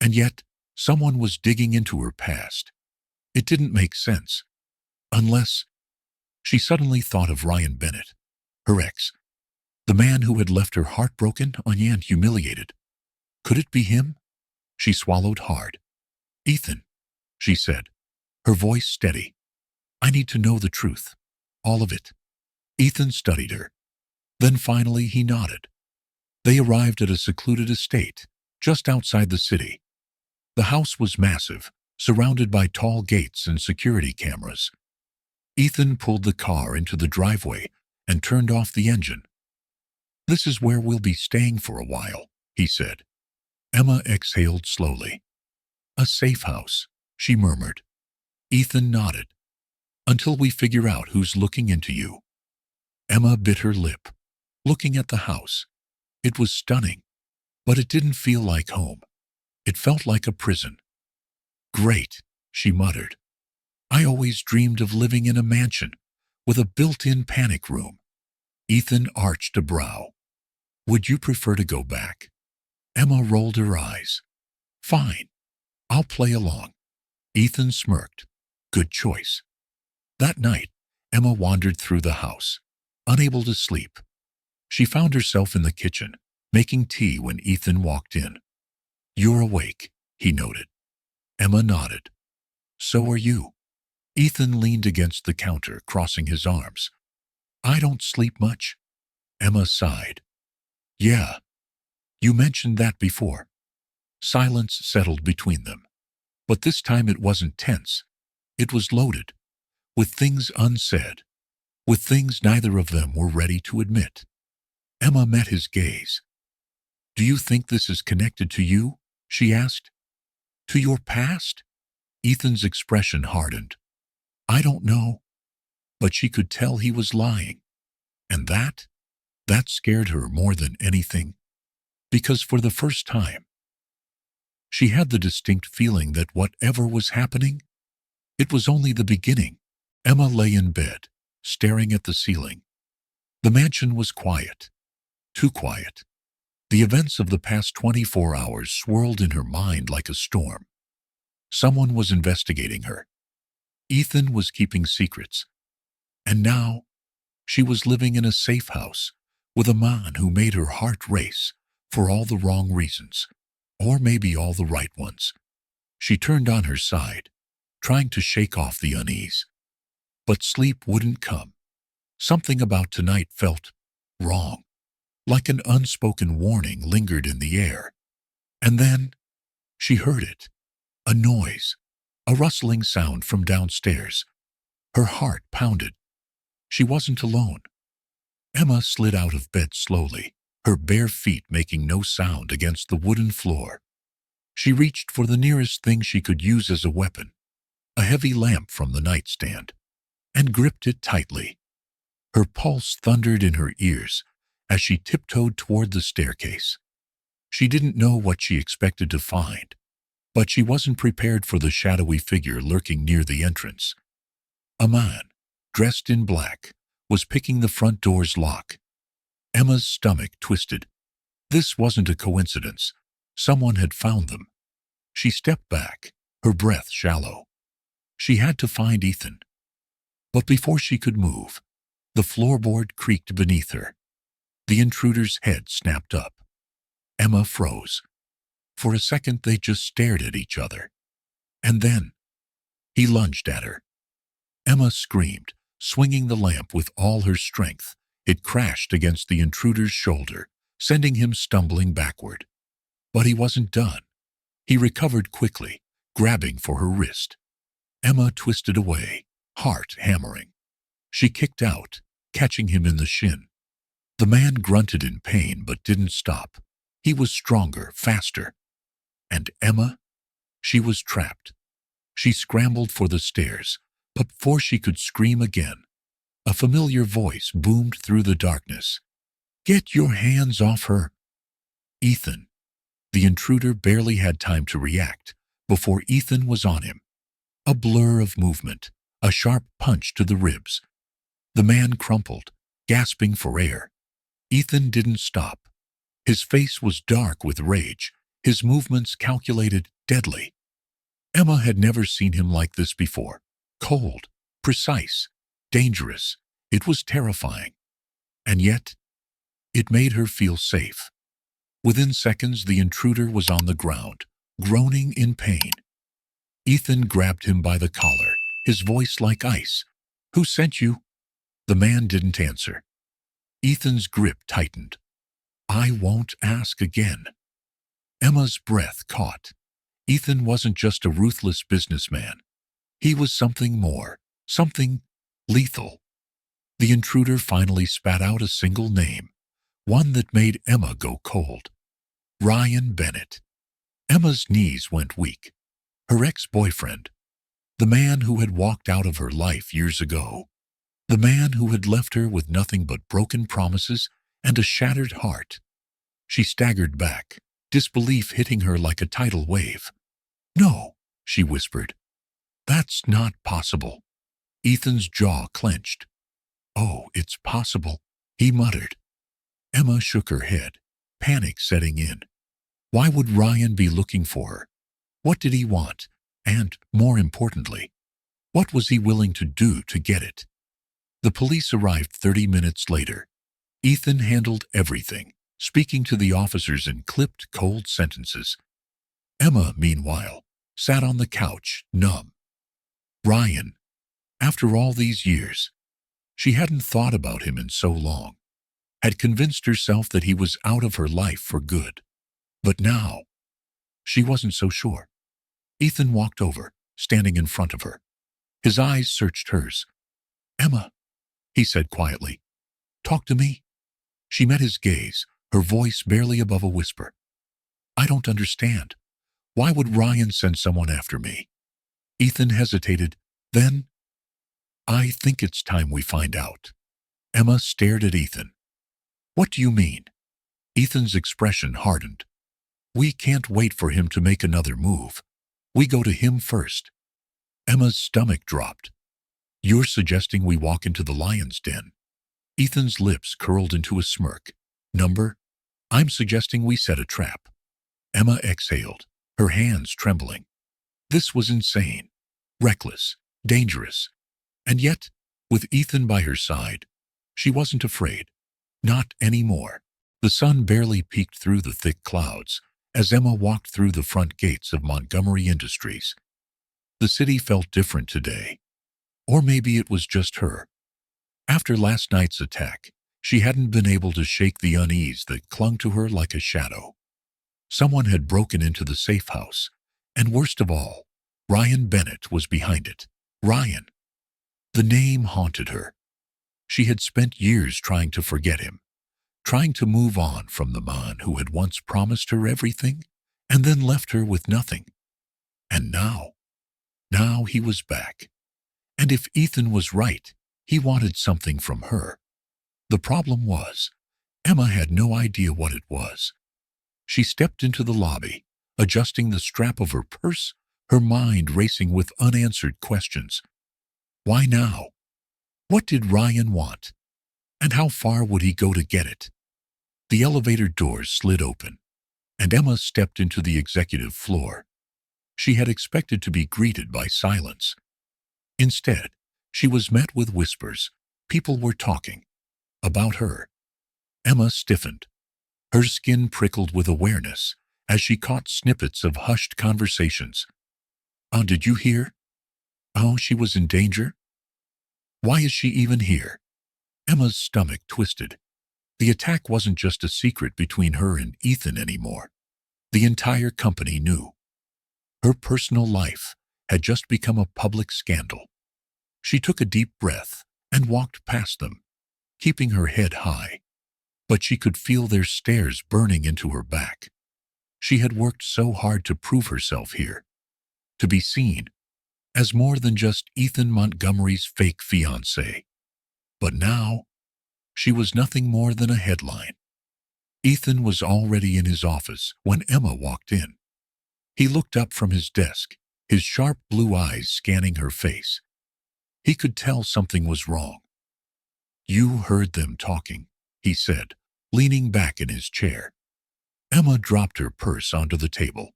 And yet, someone was digging into her past. It didn't make sense. Unless— She suddenly thought of Ryan Bennett, her ex, the man who had left her heartbroken and humiliated. Could it be him? She swallowed hard. "Ethan," she said, her voice steady. "I need to know the truth. All of it." Ethan studied her. Then finally he nodded. They arrived at a secluded estate, just outside the city. The house was massive, surrounded by tall gates and security cameras. Ethan pulled the car into the driveway and turned off the engine. "This is where we'll be staying for a while," he said. Emma exhaled slowly. "A safe house," she murmured. Ethan nodded. "Until we figure out who's looking into you." Emma bit her lip, looking at the house. It was stunning, but it didn't feel like home. It felt like a prison. "Great," she muttered. "I always dreamed of living in a mansion with a built-in panic room." Ethan arched a brow. "Would you prefer to go back?" Emma rolled her eyes. "Fine. I'll play along." Ethan smirked. "Good choice." That night, Emma wandered through the house, unable to sleep. She found herself in the kitchen, making tea when Ethan walked in. "You're awake," he noted. Emma nodded. "So are you." Ethan leaned against the counter, crossing his arms. "I don't sleep much." Emma sighed. "Yeah, you mentioned that before." Silence settled between them. But this time it wasn't tense. It was loaded, with things unsaid, with things neither of them were ready to admit. Emma met his gaze. "Do you think this is connected to you?" she asked. "To your past?" Ethan's expression hardened. "I don't know." But she could tell he was lying. And that scared her more than anything. Because for the first time, she had the distinct feeling that whatever was happening, it was only the beginning. Emma lay in bed, staring at the ceiling. The mansion was quiet. Too quiet. The events of the past 24 hours swirled in her mind like a storm. Someone was investigating her. Ethan was keeping secrets. And now, she was living in a safe house with a man who made her heart race for all the wrong reasons, or maybe all the right ones. She turned on her side, trying to shake off the unease. But sleep wouldn't come. Something about tonight felt wrong, like an unspoken warning lingered in the air. And then she heard it, a noise, a rustling sound from downstairs. Her heart pounded. She wasn't alone. Emma slid out of bed slowly, her bare feet making no sound against the wooden floor. She reached for the nearest thing she could use as a weapon, a heavy lamp from the nightstand, and gripped it tightly. Her pulse thundered in her ears as she tiptoed toward the staircase. She didn't know what she expected to find, but she wasn't prepared for the shadowy figure lurking near the entrance. A man, dressed in black, was picking the front door's lock. Emma's stomach twisted. This wasn't a coincidence. Someone had found them. She stepped back, her breath shallow. She had to find Ethan. But before she could move, the floorboard creaked beneath her. The intruder's head snapped up. Emma froze. For a second they just stared at each other. And then he lunged at her. Emma screamed, swinging the lamp with all her strength. It crashed against the intruder's shoulder, sending him stumbling backward. But he wasn't done. He recovered quickly, grabbing for her wrist. Emma twisted away, heart hammering. She kicked out, catching him in the shin. The man grunted in pain but didn't stop. He was stronger, faster. And Emma? She was trapped. She scrambled for the stairs, but before she could scream again, a familiar voice boomed through the darkness. "Get your hands off her!" Ethan. The intruder barely had time to react before Ethan was on him. A blur of movement, a sharp punch to the ribs. The man crumpled, gasping for air. Ethan didn't stop. His face was dark with rage, his movements calculated, deadly. Emma had never seen him like this before. Cold, precise, dangerous. It was terrifying. And yet, it made her feel safe. Within seconds, the intruder was on the ground, groaning in pain. Ethan grabbed him by the collar, his voice like ice. "Who sent you?" The man didn't answer. Ethan's grip tightened. "I won't ask again." Emma's breath caught. Ethan wasn't just a ruthless businessman. He was something more, something Lethal. The intruder finally spat out a single name, one that made Emma go cold. Ryan Bennett. Emma's knees went weak. Her ex-boyfriend. The man who had walked out of her life years ago. The man who had left her with nothing but broken promises and a shattered heart. She staggered back, disbelief hitting her like a tidal wave. "No," she whispered. "That's not possible." Ethan's jaw clenched. "Oh, it's possible," he muttered. Emma shook her head, panic setting in. Why would Ryan be looking for her? What did he want? And, more importantly, what was he willing to do to get it? The police arrived 30 minutes later. Ethan handled everything, speaking to the officers in clipped, cold sentences. Emma, meanwhile, sat on the couch, numb. Ryan. After all these years, she hadn't thought about him in so long, had convinced herself that he was out of her life for good. But now, she wasn't so sure. Ethan walked over, standing in front of her. His eyes searched hers. "Emma," he said quietly, "talk to me." She met his gaze, her voice barely above a whisper. "I don't understand. Why would Ryan send someone after me?" Ethan hesitated. Then, "I think it's time we find out." Emma stared at Ethan. "What do you mean?" Ethan's expression hardened. "We can't wait for him to make another move. We go to him first." Emma's stomach dropped. "You're suggesting we walk into the lion's den?" Ethan's lips curled into a smirk. "I'm suggesting we set a trap." Emma exhaled, her hands trembling. This was insane, reckless, dangerous. And yet, with Ethan by her side, she wasn't afraid. Not anymore. The sun barely peeked through the thick clouds as Emma walked through the front gates of Montgomery Industries. The city felt different today. Or maybe it was just her. After last night's attack, she hadn't been able to shake the unease that clung to her like a shadow. Someone had broken into the safe house, and worst of all, Ryan Bennett was behind it. Ryan. The name haunted her. She had spent years trying to forget him, trying to move on from the man who had once promised her everything and then left her with nothing. And now he was back. And if Ethan was right, he wanted something from her. The problem was, Emma had no idea what it was. She stepped into the lobby, adjusting the strap of her purse, her mind racing with unanswered questions. Why now? What did Ryan want? And how far would he go to get it? The elevator doors slid open, and Emma stepped into the executive floor. She had expected to be greeted by silence. Instead, she was met with whispers. People were talking. About her. Emma stiffened. Her skin prickled with awareness as she caught snippets of hushed conversations. "Oh, did you hear? Oh, she was in danger? Why is she even here?" Emma's stomach twisted. The attack wasn't just a secret between her and Ethan anymore. The entire company knew. Her personal life had just become a public scandal. She took a deep breath and walked past them, keeping her head high. But she could feel their stares burning into her back. She had worked so hard to prove herself here, to be seen as more than just Ethan Montgomery's fake fiancé. But now, she was nothing more than a headline. Ethan was already in his office when Emma walked in. He looked up from his desk, his sharp blue eyes scanning her face. He could tell something was wrong. "You heard them talking," he said, leaning back in his chair. Emma dropped her purse onto the table.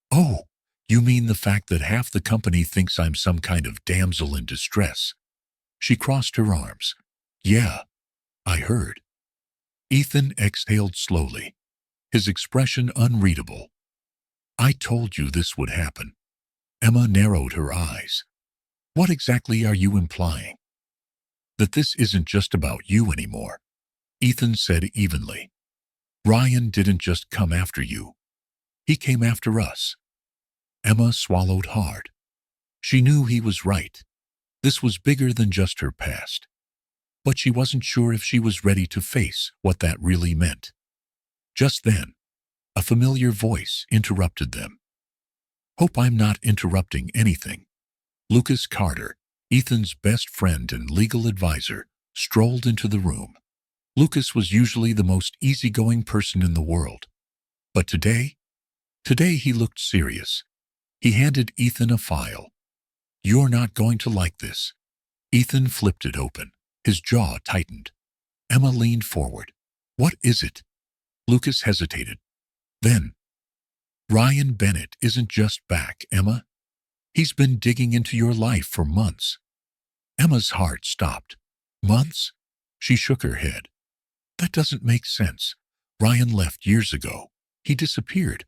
"Oh, you mean the fact that half the company thinks I'm some kind of damsel in distress?" She crossed her arms. "Yeah, I heard." Ethan exhaled slowly, his expression unreadable. "I told you this would happen." Emma narrowed her eyes. "What exactly are you implying?" "That this isn't just about you anymore," Ethan said evenly. "Ryan didn't just come after you. He came after us." Emma swallowed hard. She knew he was right. This was bigger than just her past, but she wasn't sure if she was ready to face what that really meant. Just then, a familiar voice interrupted them. "Hope I'm not interrupting anything." Lucas Carter, Ethan's best friend and legal advisor, strolled into the room. Lucas was usually the most easygoing person in the world, but today he looked serious. He handed Ethan a file. "You're not going to like this." Ethan flipped it open. His jaw tightened. Emma leaned forward. "What is it?" Lucas hesitated. Then, "Ryan Bennett isn't just back, Emma. He's been digging into your life for months." Emma's heart stopped. "Months?" She shook her head. "That doesn't make sense. Ryan left years ago. He disappeared.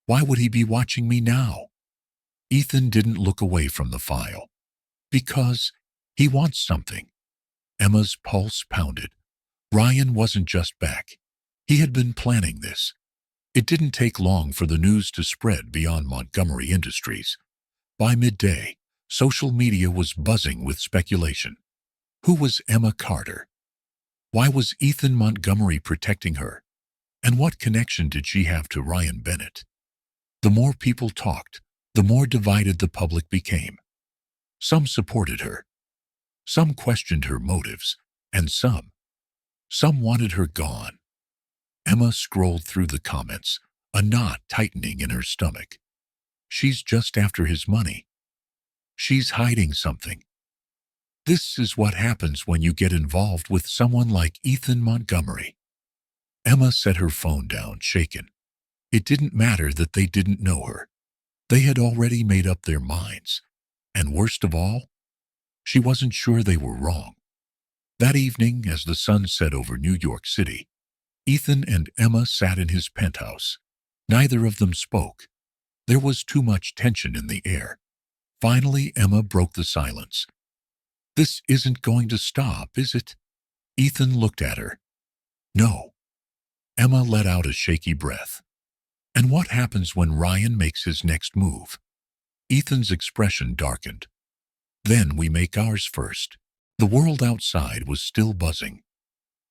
Why would he be watching me now?" Ethan didn't look away from the file. "Because he wants something." Emma's pulse pounded. Ryan wasn't just back. He had been planning this. It didn't take long for the news to spread beyond Montgomery Industries. By midday, social media was buzzing with speculation. Who was Emma Carter? Why was Ethan Montgomery protecting her? And what connection did she have to Ryan Bennett? The more people talked, the more divided the public became. Some supported her. Some questioned her motives, and some wanted her gone. Emma scrolled through the comments, a knot tightening in her stomach. She's just after his money. She's hiding something. This is what happens when you get involved with someone like Ethan Montgomery. Emma set her phone down, shaken. It didn't matter that they didn't know her. They had already made up their minds. And worst of all, she wasn't sure they were wrong. That evening, as the sun set over New York City, Ethan and Emma sat in his penthouse. Neither of them spoke. There was too much tension in the air. Finally, Emma broke the silence. "This isn't going to stop, is it?" Ethan looked at her. "No." Emma let out a shaky breath. "And what happens when Ryan makes his next move?" Ethan's expression darkened. "Then we make ours first." The world outside was still buzzing.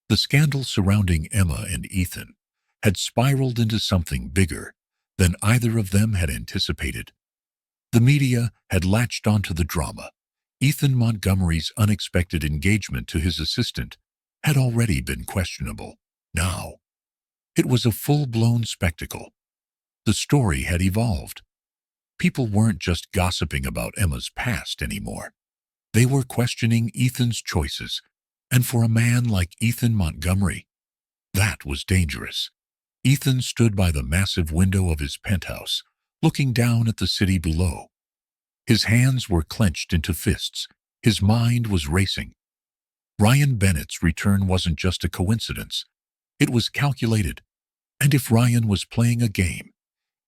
The scandal surrounding Emma and Ethan had spiraled into something bigger than either of them had anticipated. The media had latched onto the drama. Ethan Montgomery's unexpected engagement to his assistant had already been questionable. Now, it was a full-blown spectacle. The story had evolved. People weren't just gossiping about Emma's past anymore. They were questioning Ethan's choices, and for a man like Ethan Montgomery, that was dangerous. Ethan stood by the massive window of his penthouse, looking down at the city below. His hands were clenched into fists. His mind was racing. Ryan Bennett's return wasn't just a coincidence. It was calculated. And if Ryan was playing a game,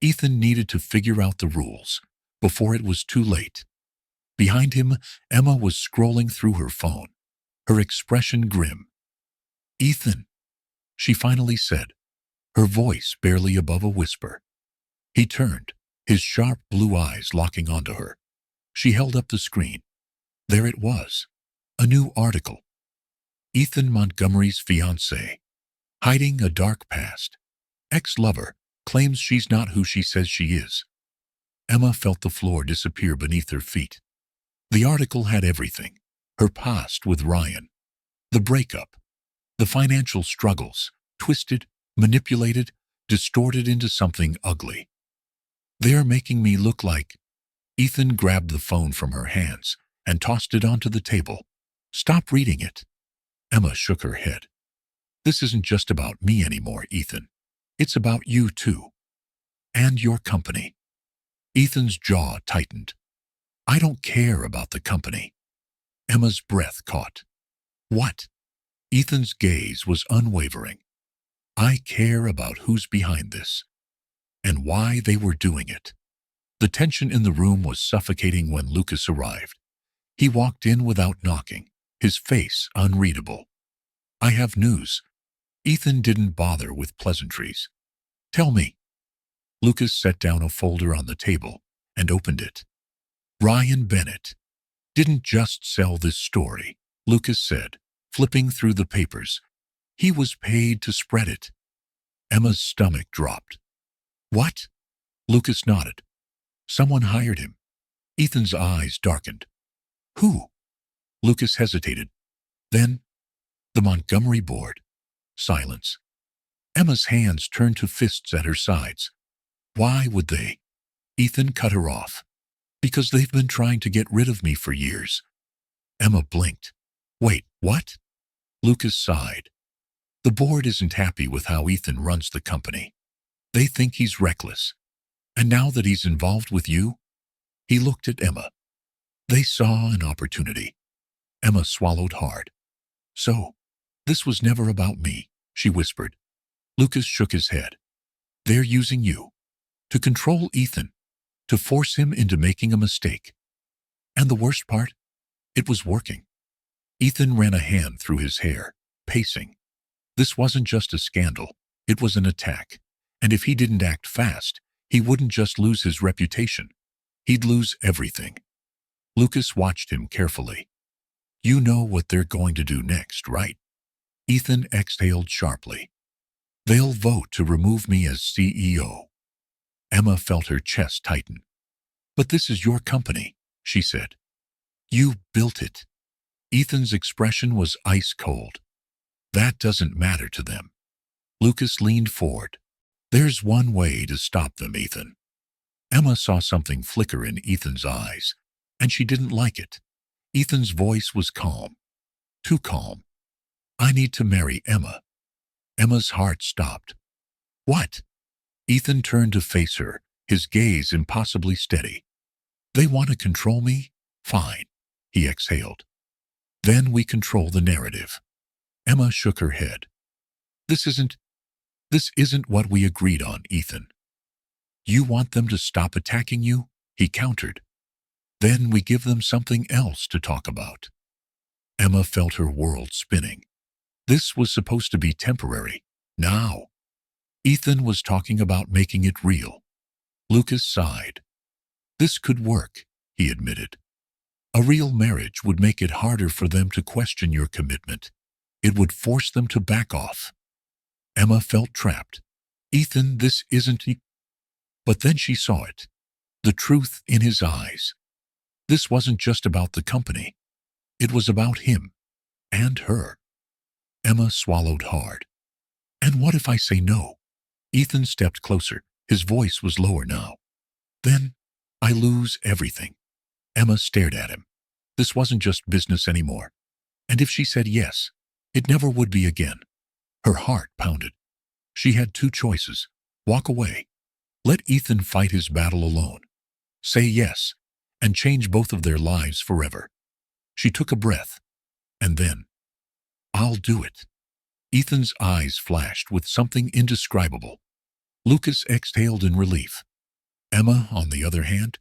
Ethan needed to figure out the rules before it was too late. Behind him, Emma was scrolling through her phone, her expression grim. "Ethan," she finally said, her voice barely above a whisper. He turned, his sharp blue eyes locking onto her. She held up the screen. There it was, a new article. Ethan Montgomery's fiancée, hiding a dark past. Ex-lover claims she's not who she says she is. Emma felt the floor disappear beneath her feet. The article had everything. Her past with Ryan, the breakup, the financial struggles, twisted, manipulated, distorted into something ugly. "They're making me look like—" Ethan grabbed the phone from her hands and tossed it onto the table. "Stop reading it." Emma shook her head. "This isn't just about me anymore, Ethan. It's about you too. And your company." Ethan's jaw tightened. "I don't care about the company." Emma's breath caught. "What?" Ethan's gaze was unwavering. "I care about who's behind this and why they were doing it." The tension in the room was suffocating when Lucas arrived. He walked in without knocking, his face unreadable. "I have news." Ethan didn't bother with pleasantries. "Tell me." Lucas set down a folder on the table and opened it. "Ryan Bennett. didn't just sell this story, Lucas said, flipping through the papers. He was paid to spread it. Emma's stomach dropped. What? Lucas nodded. Someone hired him. Ethan's eyes darkened. Who? Lucas hesitated. Then, the Montgomery board. Silence. Emma's hands turned to fists at her sides. Why would they? Ethan cut her off. Because they've been trying to get rid of me for years. Emma blinked. Wait, what? Lucas sighed. The board isn't happy with how Ethan runs the company. They think he's reckless. And now that he's involved with you, he looked at Emma. They saw an opportunity. Emma swallowed hard. So, this was never about me, she whispered. Lucas shook his head. They're using you. To control Ethan. To force him into making a mistake. And the worst part? It was working. Ethan ran a hand through his hair, pacing. This wasn't just a scandal. It was an attack. And if he didn't act fast, he wouldn't just lose his reputation. He'd lose everything. Lucas watched him carefully. You know what they're going to do next, right? Ethan exhaled sharply. They'll vote to remove me as CEO. Emma felt her chest tighten. But this is your company, she said. You built it. Ethan's expression was ice cold. That doesn't matter to them. Lucas leaned forward. There's one way to stop them, Ethan. Emma saw something flicker in Ethan's eyes, and she didn't like it. Ethan's voice was calm. Too calm. I need to marry Emma. Emma's heart stopped. What? Ethan turned to face her, his gaze impossibly steady. They want to control me? Fine, he exhaled. Then we control the narrative. Emma shook her head. This isn't what we agreed on, Ethan. You want them to stop attacking you? He countered. Then we give them something else to talk about. Emma felt her world spinning. This was supposed to be temporary. Now, Ethan was talking about making it real. Lucas sighed. This could work, he admitted. A real marriage would make it harder for them to question your commitment. It would force them to back off. Emma felt trapped. Ethan, this isn't... But then she saw it. The truth in his eyes. This wasn't just about the company. It was about him. And her. Emma swallowed hard. And what if I say no? Ethan stepped closer. His voice was lower now. Then, I lose everything. Emma stared at him. This wasn't just business anymore. And if she said yes, it never would be again. Her heart pounded. She had two choices. Walk away. Let Ethan fight his battle alone. Say yes, and change both of their lives forever. She took a breath. And then, I'll do it. Ethan's eyes flashed with something indescribable. Lucas exhaled in relief. Emma, on the other hand,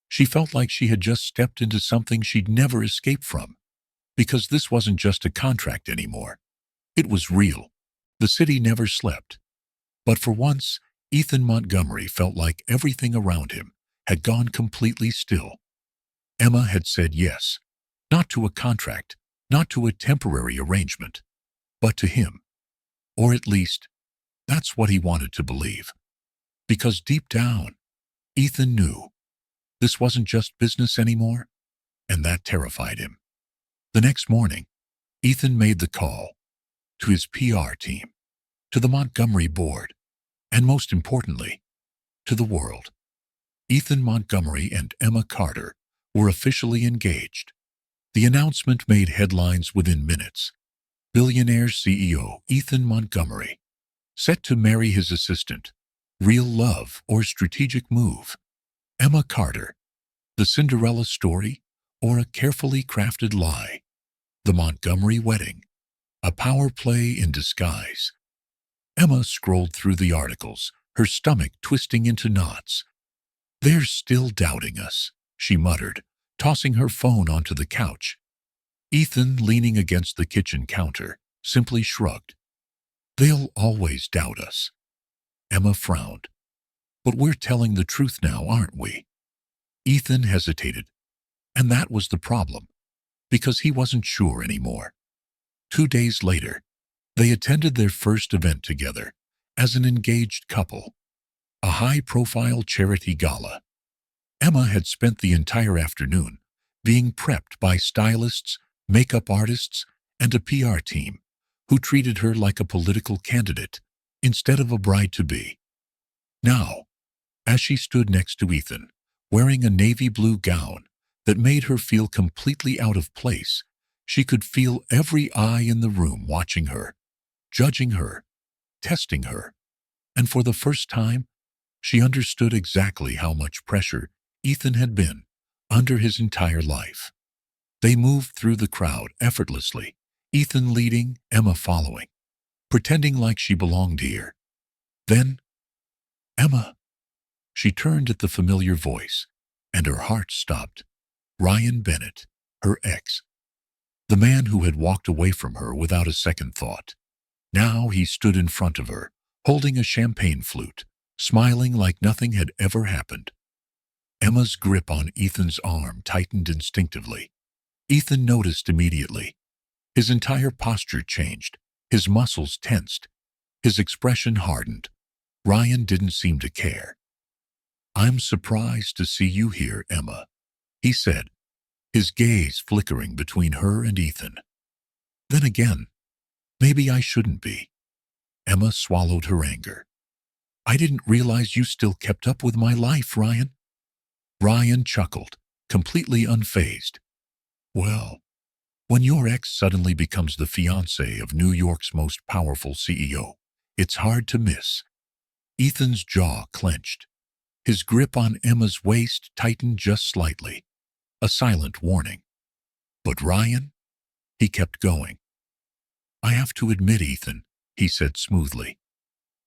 she felt like she had just stepped into something she'd never escaped from. Because this wasn't just a contract anymore. It was real. The city never slept. But for once, Ethan Montgomery felt like everything around him had gone completely still. Emma had said yes, not to a contract, not to a temporary arrangement, but to him. Or at least, that's what he wanted to believe. Because deep down, Ethan knew this wasn't just business anymore, and that terrified him. The next morning, Ethan made the call to his PR team, to the Montgomery board, and most importantly, to the world. Ethan Montgomery and Emma Carter were officially engaged. The announcement made headlines within minutes. Millionaire CEO Ethan Montgomery, set to marry his assistant. Real love or strategic move? Emma Carter, the Cinderella story or a carefully crafted lie? The Montgomery wedding, a power play in disguise. Emma scrolled through the articles, her stomach twisting into knots. They're still doubting us, she muttered, tossing her phone onto the couch. Ethan, leaning against the kitchen counter, simply shrugged. They'll always doubt us. Emma frowned. But we're telling the truth now, aren't we? Ethan hesitated. And that was the problem, because he wasn't sure anymore. 2 days later, they attended their first event together as an engaged couple, a high-profile charity gala. Emma had spent the entire afternoon being prepped by stylists, makeup artists, and a PR team who treated her like a political candidate instead of a bride-to-be. Now, as she stood next to Ethan, wearing a navy blue gown that made her feel completely out of place, she could feel every eye in the room watching her, judging her, testing her, and for the first time, she understood exactly how much pressure Ethan had been under his entire life. They moved through the crowd effortlessly, Ethan leading, Emma following, pretending like she belonged here. Then, Emma, she turned at the familiar voice, and her heart stopped. Ryan Bennett, her ex, the man who had walked away from her without a second thought. Now he stood in front of her, holding a champagne flute, smiling like nothing had ever happened. Emma's grip on Ethan's arm tightened instinctively. Ethan noticed immediately. His entire posture changed, his muscles tensed, his expression hardened. Ryan didn't seem to care. "I'm surprised to see you here, Emma," he said, his gaze flickering between her and Ethan. "Then again, maybe I shouldn't be." Emma swallowed her anger. "I didn't realize you still kept up with my life, Ryan." Ryan chuckled, completely unfazed. "Well, when your ex suddenly becomes the fiancé of New York's most powerful CEO, it's hard to miss." Ethan's jaw clenched. His grip on Emma's waist tightened just slightly, a silent warning. "But Ryan," he kept going. "I have to admit, Ethan," he said smoothly,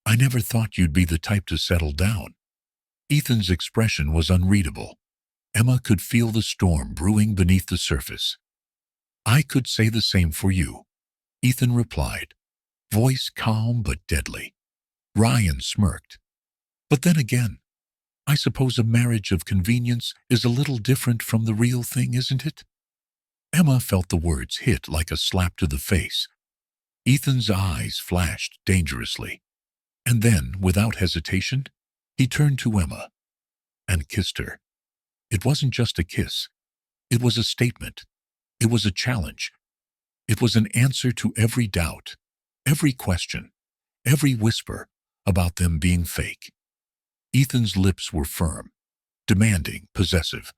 "I never thought you'd be the type to settle down." Ethan's expression was unreadable. Emma could feel the storm brewing beneath the surface. "I could say the same for you," Ethan replied, voice calm but deadly. Ryan smirked. "But then again, I suppose a marriage of convenience is a little different from the real thing, isn't it?" Emma felt the words hit like a slap to the face. Ethan's eyes flashed dangerously. And then, without hesitation, he turned to Emma and kissed her. It wasn't just a kiss. It was a statement. It was a challenge. It was an answer to every doubt, every question, every whisper about them being fake. Ethan's lips were firm, demanding, possessive.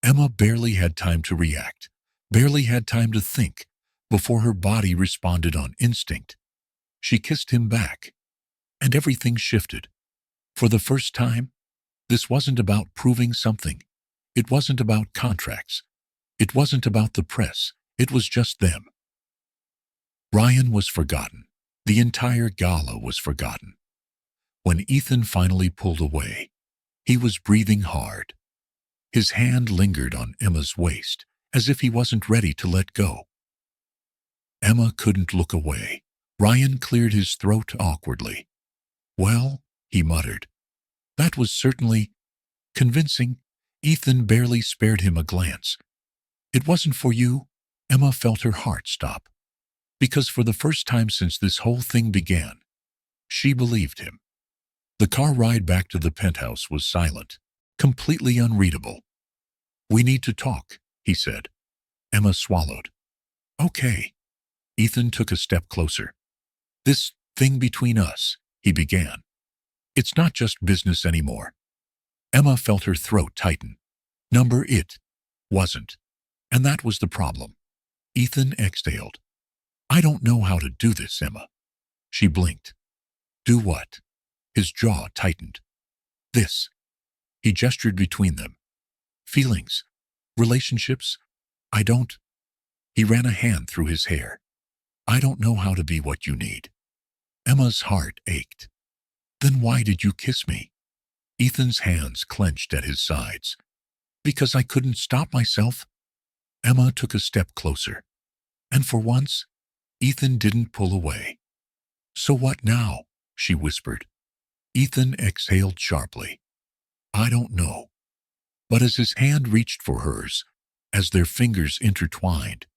Emma barely had time to react, barely had time to think, before her body responded on instinct. She kissed him back, and everything shifted. For the first time, this wasn't about proving something. It wasn't about contracts. It wasn't about the press. It was just them. Ryan was forgotten. The entire gala was forgotten. When Ethan finally pulled away, he was breathing hard. His hand lingered on Emma's waist, as if he wasn't ready to let go. Emma couldn't look away. Ryan cleared his throat awkwardly. "Well," he muttered, "that was certainly convincing." Ethan barely spared him a glance. "It wasn't for you." Emma felt her heart stop. Because for the first time since this whole thing began, she believed him. The car ride back to the penthouse was silent, completely unreadable. "We need to talk," he said. Emma swallowed. "Okay." Ethan took a step closer. "This thing between us," he began. "It's not just business anymore." Emma felt her throat tighten. It wasn't. And that was the problem. Ethan exhaled. "I don't know how to do this, Emma." She blinked. "Do what?" His jaw tightened. "This." He gestured between them. "Feelings. Relationships. I don't." He ran a hand through his hair. "I don't know how to be what you need." Emma's heart ached. "Then why did you kiss me?" Ethan's hands clenched at his sides. "Because I couldn't stop myself." Emma took a step closer. And for once, Ethan didn't pull away. "So what now?" she whispered. Ethan exhaled sharply. "I don't know." But as his hand reached for hers, As their fingers intertwined,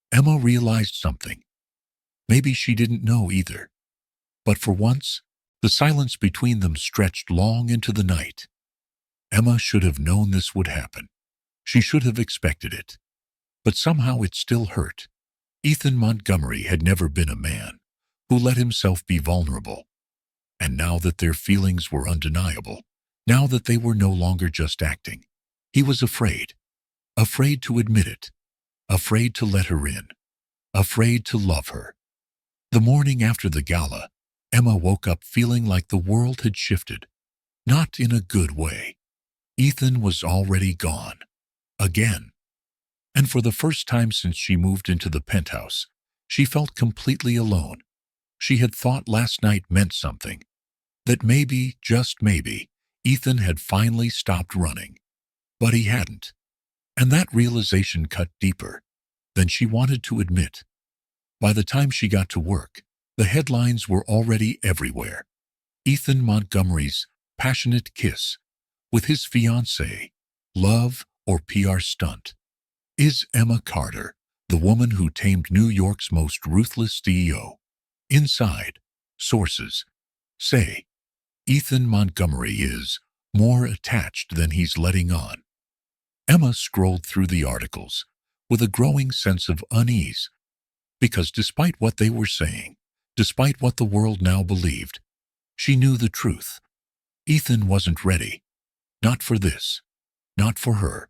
Emma realized something. Maybe she didn't know either. But for once, the silence between them stretched long into the night. Emma should have known this would happen. She should have expected it. But somehow it still hurt. Ethan Montgomery had never been a man who let himself be vulnerable. And now that their feelings were undeniable, now that they were no longer just acting, he was afraid. Afraid to admit it. Afraid to let her in. Afraid to love her. The morning after the gala, Emma woke up feeling like the world had shifted. Not in a good way. Ethan was already gone. Again. And for the first time since she moved into the penthouse, she felt completely alone. She had thought last night meant something. That maybe, just maybe, Ethan had finally stopped running. But he hadn't. And that realization cut deeper than she wanted to admit. By the time she got to work, the headlines were already everywhere. Ethan Montgomery's passionate kiss with his fiancée, love or PR stunt. Is Emma Carter the woman who tamed New York's most ruthless CEO? Inside, sources say Ethan Montgomery is more attached than he's letting on. Emma scrolled through the articles with a growing sense of unease, because despite what they were saying, despite what the world now believed, she knew the truth. Ethan wasn't ready. Not for this. Not for her.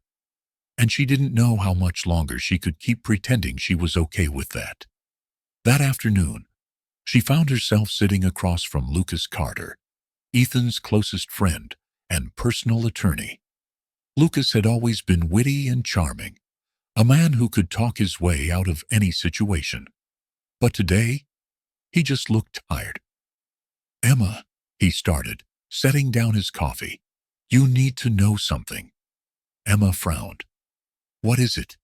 And she didn't know how much longer she could keep pretending she was okay with that. That afternoon, she found herself sitting across from Lucas Carter, Ethan's closest friend and personal attorney. Lucas had always been witty and charming, a man who could talk his way out of any situation. But today, he just looked tired. "Emma," he started, setting down his coffee, "you need to know something." Emma frowned. "What is it?"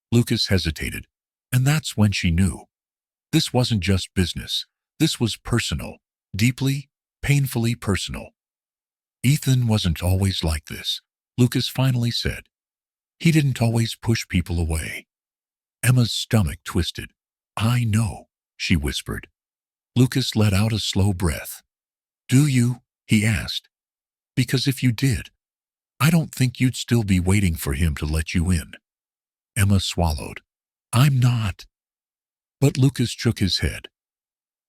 Lucas hesitated, and that's when she knew. This wasn't just business. This was personal, deeply, painfully personal. "Ethan wasn't always like this," Lucas finally said. "He didn't always push people away." Emma's stomach twisted. "I know," she whispered. Lucas let out a slow breath. "Do you?" he asked. "Because if you did, I don't think you'd still be waiting for him to let you in." Emma swallowed. "I'm not." But Lucas shook his head.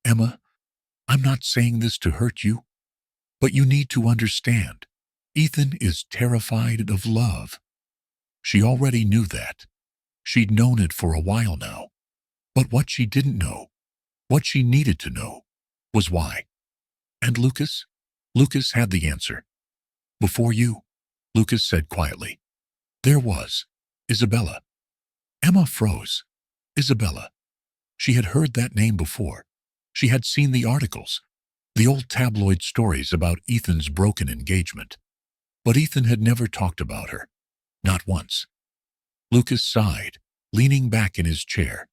"Emma, I'm not saying this to hurt you, but you need to understand. Ethan is terrified of love." She already knew that. She'd known it for a while now. But what she didn't know, what she needed to know, was why. And Lucas? Lucas had the answer. "Before you," Lucas said quietly, "there was Isabella." Emma froze. Isabella. She had heard that name before. She had seen the articles, the old tabloid stories about Ethan's broken engagement. But Ethan had never talked about her. Not once. Lucas sighed, leaning back in his chair.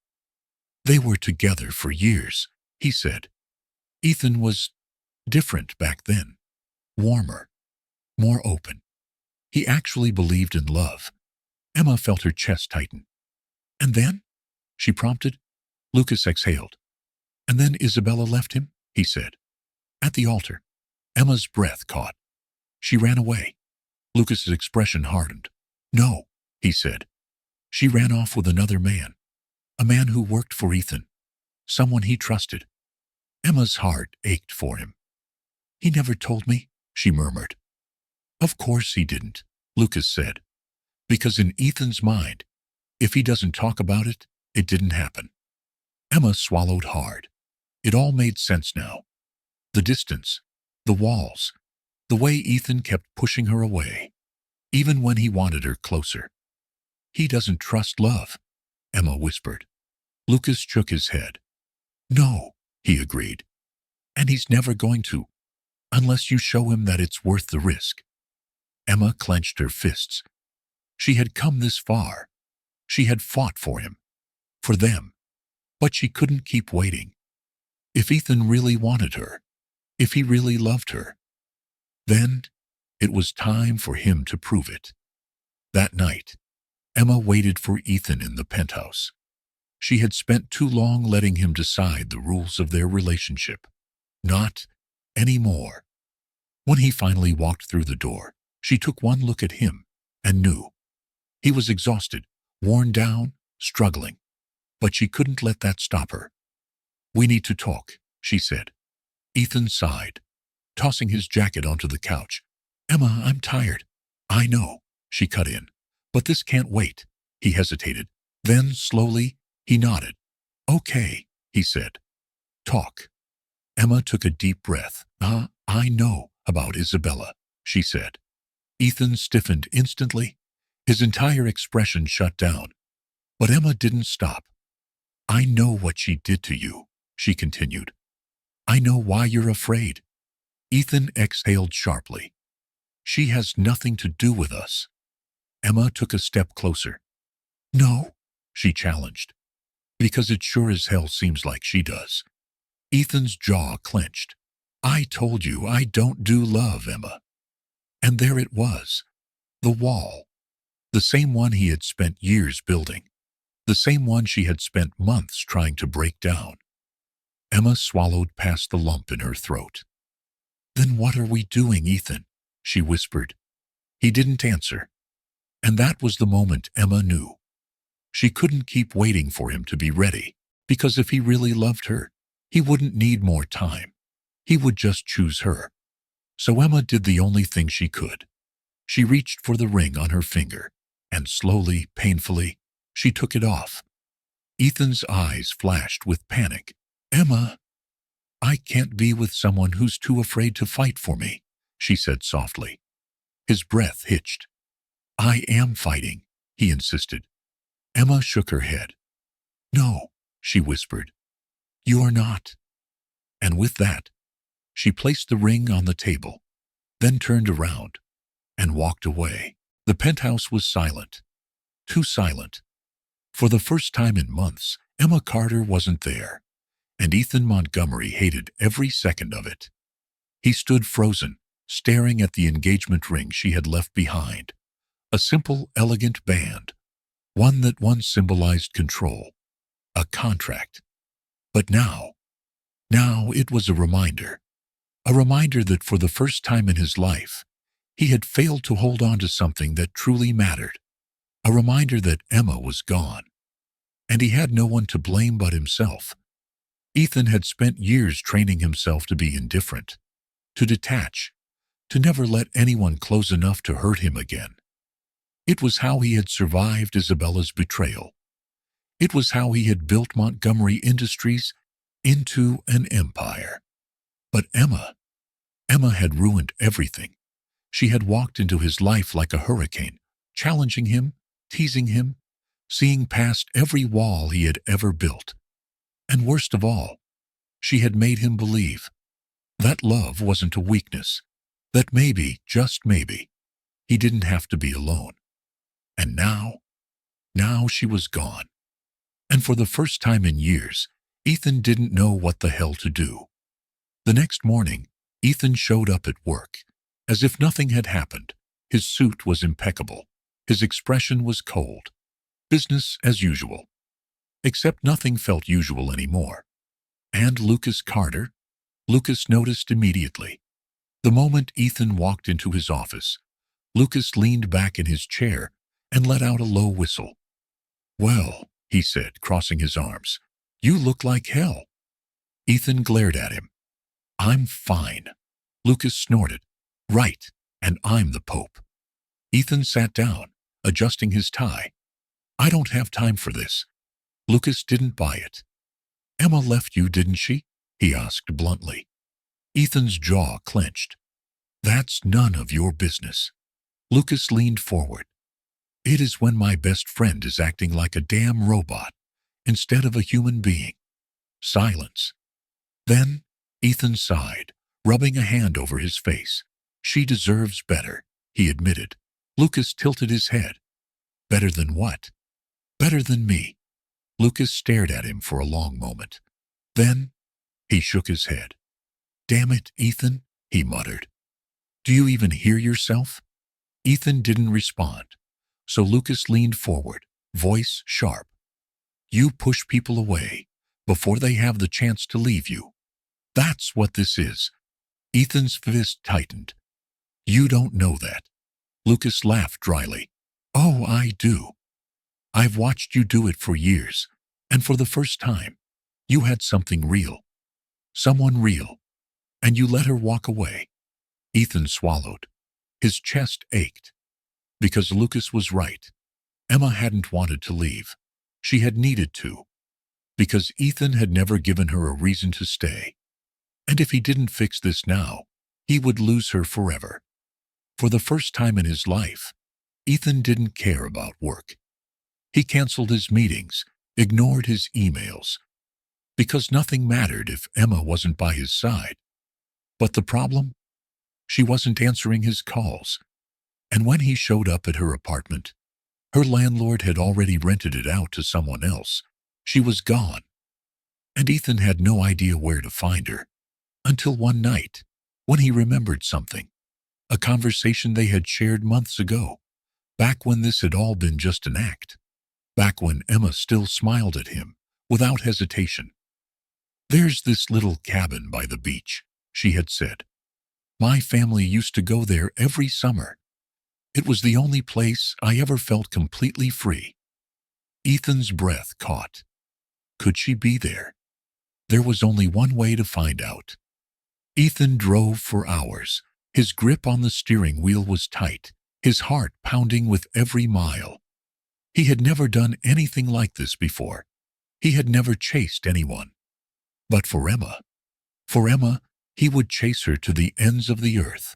"They were together for years," he said. "Ethan was different back then. Warmer. More open. He actually believed in love." Emma felt her chest tighten. "And then?" she prompted. Lucas exhaled. "And then Isabella left him," he said. "At the altar." Emma's breath caught. "She ran away." Lucas's expression hardened. "No," he said. "She ran off with another man. A man who worked for Ethan. Someone he trusted." Emma's heart ached for him. "He never told me," she murmured. "Of course he didn't," Lucas said. "Because in Ethan's mind, if he doesn't talk about it, it didn't happen." Emma swallowed hard. It all made sense now. The distance, the walls, the way Ethan kept pushing her away, even when he wanted her closer. "He doesn't trust love," Emma whispered. Lucas shook his head. "No," he agreed. "And he's never going to, unless you show him that it's worth the risk." Emma clenched her fists. She had come this far. She had fought for him. For them. But she couldn't keep waiting. If Ethan really wanted her, if he really loved her, then it was time for him to prove it. That night, Emma waited for Ethan in the penthouse. She had spent too long letting him decide the rules of their relationship. Not anymore. When he finally walked through the door, she took one look at him and knew. He was exhausted, worn down, struggling. But she couldn't let that stop her. "We need to talk," she said. Ethan sighed, tossing his jacket onto the couch. "Emma, I'm tired." "I know," she cut in. "But this can't wait." He hesitated. Then, slowly, he nodded. "Okay," he said. "Talk." Emma took a deep breath. I know about Isabella," she said. Ethan stiffened instantly. His entire expression shut down. But Emma didn't stop. "I know what she did to you," she continued. "I know why you're afraid." Ethan exhaled sharply. "She has nothing to do with us." Emma took a step closer. "No," she challenged. "Because it sure as hell seems like she does." Ethan's jaw clenched. "I told you I don't do love, Emma." And there it was. The wall. The same one he had spent years building. The same one she had spent months trying to break down. Emma swallowed past the lump in her throat. "Then what are we doing, Ethan?" she whispered. He didn't answer. And that was the moment Emma knew. She couldn't keep waiting for him to be ready, because if he really loved her, he wouldn't need more time. He would just choose her. So Emma did the only thing she could. She reached for the ring on her finger, and slowly, painfully, she took it off. Ethan's eyes flashed with panic. "Emma, I can't be with someone who's too afraid to fight for me," she said softly. His breath hitched. "I am fighting," he insisted. Emma shook her head. "No," she whispered. "You are not." And with that, she placed the ring on the table, then turned around and walked away. The penthouse was silent. Too silent. For the first time in months, Emma Carter wasn't there, and Ethan Montgomery hated every second of it. He stood frozen, staring at the engagement ring she had left behind. A simple, elegant band, one that once symbolized control, a contract. But now it was a reminder that for the first time in his life, he had failed to hold on to something that truly mattered. A reminder that Emma was gone, and he had no one to blame but himself. Ethan had spent years training himself to be indifferent, to detach, to never let anyone close enough to hurt him again. It was how he had survived Isabella's betrayal. It was how he had built Montgomery Industries into an empire. But Emma had ruined everything. She had walked into his life like a hurricane, challenging him, teasing him, seeing past every wall he had ever built. And worst of all, she had made him believe that love wasn't a weakness, that maybe, just maybe, he didn't have to be alone. And now she was gone. And for the first time in years, Ethan didn't know what the hell to do. The next morning, Ethan showed up at work, as if nothing had happened. His suit was impeccable. His expression was cold. Business as usual. Except nothing felt usual anymore. And Lucas Carter? Lucas noticed immediately. The moment Ethan walked into his office, Lucas leaned back in his chair and let out a low whistle. "Well," he said, crossing his arms, "you look like hell." Ethan glared at him. "I'm fine." Lucas snorted. "Right, and I'm the Pope." Ethan sat down, adjusting his tie. "I don't have time for this." Lucas didn't buy it. "Emma left you, didn't she?" he asked bluntly. Ethan's jaw clenched. "That's none of your business." Lucas leaned forward. "It is when my best friend is acting like a damn robot instead of a human being." Silence. Then Ethan sighed, rubbing a hand over his face. "She deserves better," he admitted. Lucas tilted his head. "Better than what?" "Better than me." Lucas stared at him for a long moment. Then he shook his head. "Damn it, Ethan," he muttered. "Do you even hear yourself?" Ethan didn't respond. So Lucas leaned forward, voice sharp. You push people away before they have the chance to leave you. That's what this is. Ethan's fist tightened. You don't know that. Lucas laughed dryly. Oh, I do. I've watched you do it for years, and for the first time, you had something real. Someone real. And you let her walk away. Ethan swallowed. His chest ached. Because Lucas was right. Emma hadn't wanted to leave. She had needed to. Because Ethan had never given her a reason to stay. And if he didn't fix this now, he would lose her forever. For the first time in his life, Ethan didn't care about work. He canceled his meetings, ignored his emails, because nothing mattered if Emma wasn't by his side. But the problem? She wasn't answering his calls. And when he showed up at her apartment, her landlord had already rented it out to someone else. She was gone. And Ethan had no idea where to find her. Until one night, when he remembered something. A conversation they had shared months ago. Back when this had all been just an act. Back when Emma still smiled at him, without hesitation. There's this little cabin by the beach, she had said. My family used to go there every summer. It was the only place I ever felt completely free. Ethan's breath caught. Could she be there? There was only one way to find out. Ethan drove for hours. His grip on the steering wheel was tight, his heart pounding with every mile. He had never done anything like this before. He had never chased anyone. But for Emma, he would chase her to the ends of the earth.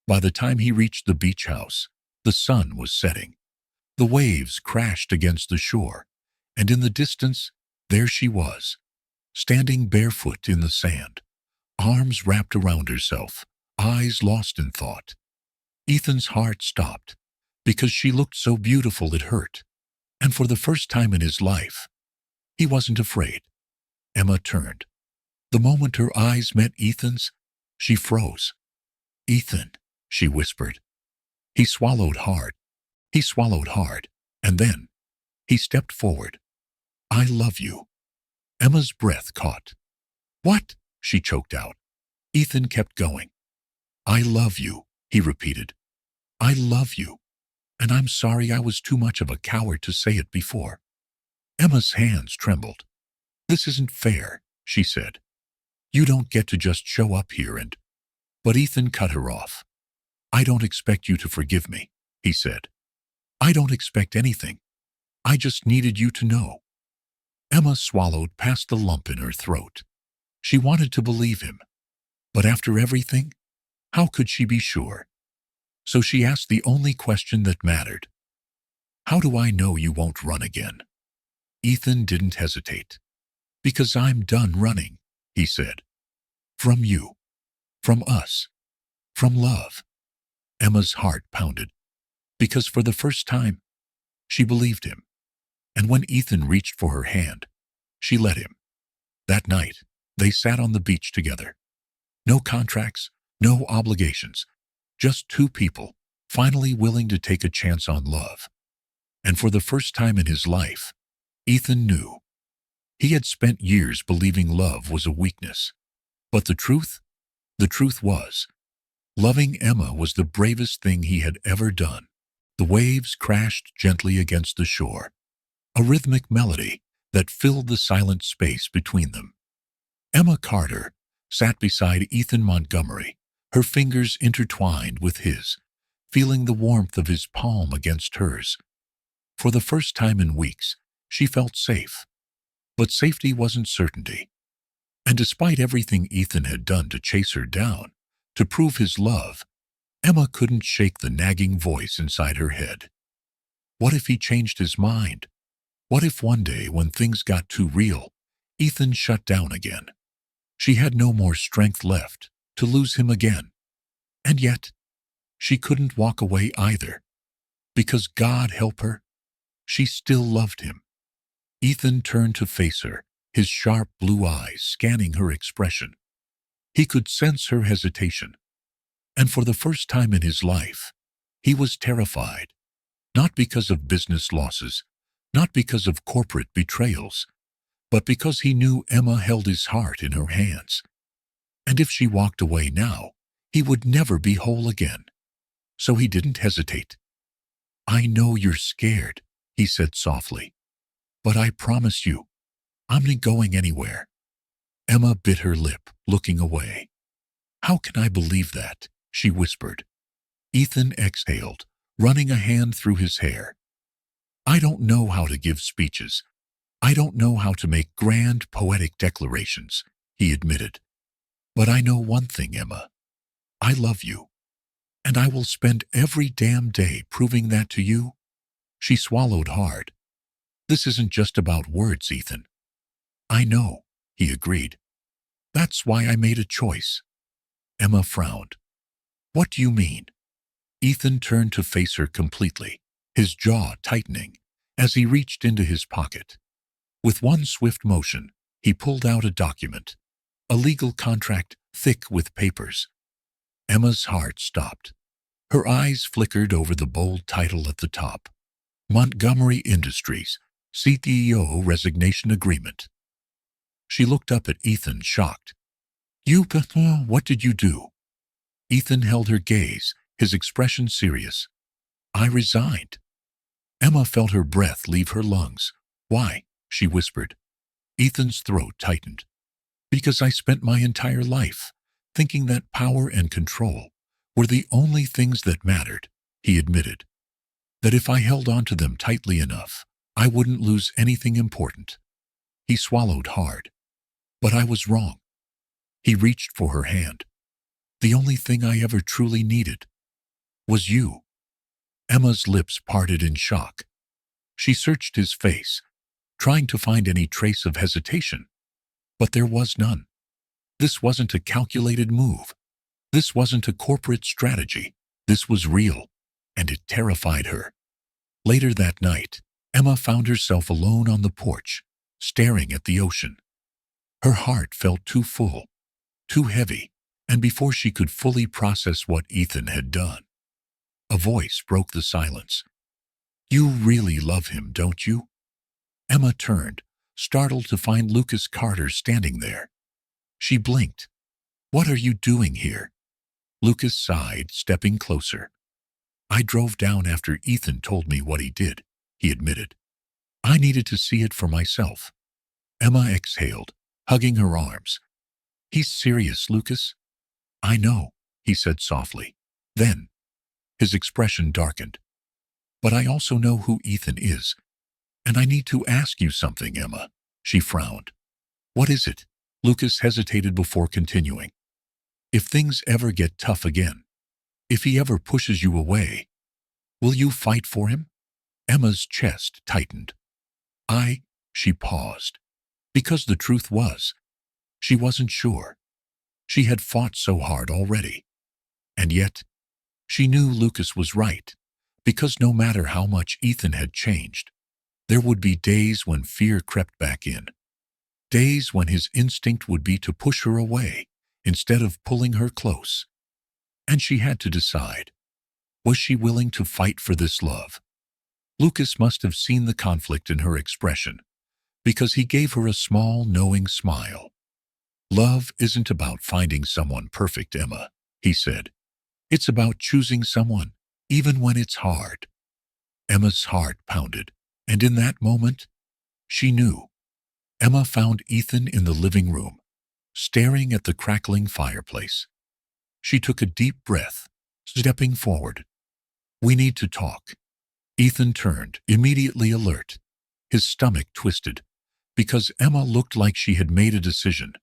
By the time he reached the beach house, the sun was setting. The waves crashed against the shore, and in the distance, there she was, standing barefoot in the sand, arms wrapped around herself, eyes lost in thought. Ethan's heart stopped, because she looked so beautiful it hurt. And for the first time in his life, he wasn't afraid. Emma turned. The moment her eyes met Ethan's, she froze. Ethan, she whispered. He swallowed hard. And then, he stepped forward. I love you. Emma's breath caught. What? She choked out. Ethan kept going. I love you, he repeated. I love you. And I'm sorry I was too much of a coward to say it before. Emma's hands trembled. This isn't fair, she said. You don't get to just show up here and... But Ethan cut her off. I don't expect you to forgive me, he said. I don't expect anything. I just needed you to know. Emma swallowed past the lump in her throat. She wanted to believe him. But after everything, how could she be sure? So she asked the only question that mattered. How do I know you won't run again? Ethan didn't hesitate. Because I'm done running, he said. From you. From us. From love. Emma's heart pounded. Because for the first time, she believed him. And when Ethan reached for her hand, she let him. That night, they sat on the beach together. No contracts, no obligations. Just two people, finally willing to take a chance on love. And for the first time in his life, Ethan knew. He had spent years believing love was a weakness. But the truth was, loving Emma was the bravest thing he had ever done. The waves crashed gently against the shore, a rhythmic melody that filled the silent space between them. Emma Carter sat beside Ethan Montgomery, her fingers intertwined with his, feeling the warmth of his palm against hers. For the first time in weeks, she felt safe. But safety wasn't certainty. And despite everything Ethan had done to chase her down, to prove his love, Emma couldn't shake the nagging voice inside her head. What if he changed his mind? What if one day, when things got too real, Ethan shut down again? She had no more strength left to lose him again. And yet, she couldn't walk away either. Because God help her, she still loved him. Ethan turned to face her, his sharp blue eyes scanning her expression. He could sense her hesitation. And for the first time in his life, he was terrified. Not because of business losses, not because of corporate betrayals, but because he knew Emma held his heart in her hands. And if she walked away now, he would never be whole again. So he didn't hesitate. "I know you're scared," he said softly, "but I promise you, I'm not going anywhere." Emma bit her lip, looking away. "How can I believe that?" she whispered. Ethan exhaled, running a hand through his hair. "I don't know how to give speeches. I don't know how to make grand, poetic declarations," he admitted. "But I know one thing, Emma. I love you. And I will spend every damn day proving that to you." She swallowed hard. "This isn't just about words, Ethan." "I know," he agreed. "That's why I made a choice." Emma frowned. "What do you mean?" Ethan turned to face her completely, his jaw tightening, as he reached into his pocket. With one swift motion, he pulled out a document, a legal contract thick with papers. Emma's heart stopped. Her eyes flickered over the bold title at the top. Montgomery Industries, CEO Resignation Agreement. She looked up at Ethan, shocked. What did you do?" Ethan held her gaze, his expression serious. "I resigned." Emma felt her breath leave her lungs. "Why?" she whispered. Ethan's throat tightened. "Because I spent my entire life thinking that power and control were the only things that mattered," he admitted. "That if I held on to them tightly enough, I wouldn't lose anything important." He swallowed hard. "But I was wrong." He reached for her hand. "The only thing I ever truly needed was you." Emma's lips parted in shock. She searched his face, trying to find any trace of hesitation, but there was none. This wasn't a calculated move. This wasn't a corporate strategy. This was real, and it terrified her. Later that night, Emma found herself alone on the porch, staring at the ocean. Her heart felt too full, too heavy, and before she could fully process what Ethan had done, a voice broke the silence. "You really love him, don't you?" Emma turned, startled to find Lucas Carter standing there. She blinked. "What are you doing here?" Lucas sighed, stepping closer. "I drove down after Ethan told me what he did," he admitted. "I needed to see it for myself." Emma exhaled, hugging her arms. "He's serious, Lucas." "I know," he said softly. Then, his expression darkened. "But I also know who Ethan is. And I need to ask you something, Emma." She frowned. "What is it?" Lucas hesitated before continuing. "If things ever get tough again, if he ever pushes you away, will you fight for him?" Emma's chest tightened. She paused. Because the truth was, she wasn't sure. She had fought so hard already. And yet, she knew Lucas was right, because no matter how much Ethan had changed, there would be days when fear crept back in. Days when his instinct would be to push her away instead of pulling her close. And she had to decide. Was she willing to fight for this love? Lucas must have seen the conflict in her expression, because he gave her a small, knowing smile. "Love isn't about finding someone perfect, Emma," he said. "It's about choosing someone, even when it's hard." Emma's heart pounded, and in that moment, she knew. Emma found Ethan in the living room, staring at the crackling fireplace. She took a deep breath, stepping forward. "We need to talk." Ethan turned, immediately alert, his stomach twisted, because Emma looked like she had made a decision,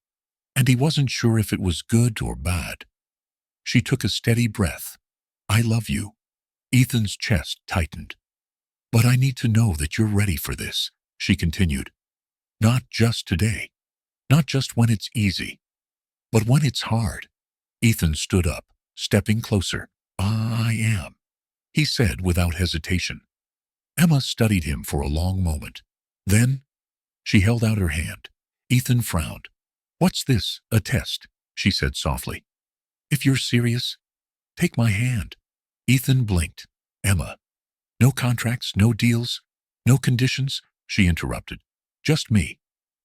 and he wasn't sure if it was good or bad. She took a steady breath. "I love you." Ethan's chest tightened. "But I need to know that you're ready for this," she continued. "Not just today, not just when it's easy, but when it's hard." Ethan stood up, stepping closer. "I am," he said without hesitation. Emma studied him for a long moment. Then, she held out her hand. Ethan frowned. "What's this, a test?" she said softly. "If you're serious, take my hand." Ethan blinked. "Emma, No contracts, no deals, no conditions, she interrupted. Just me.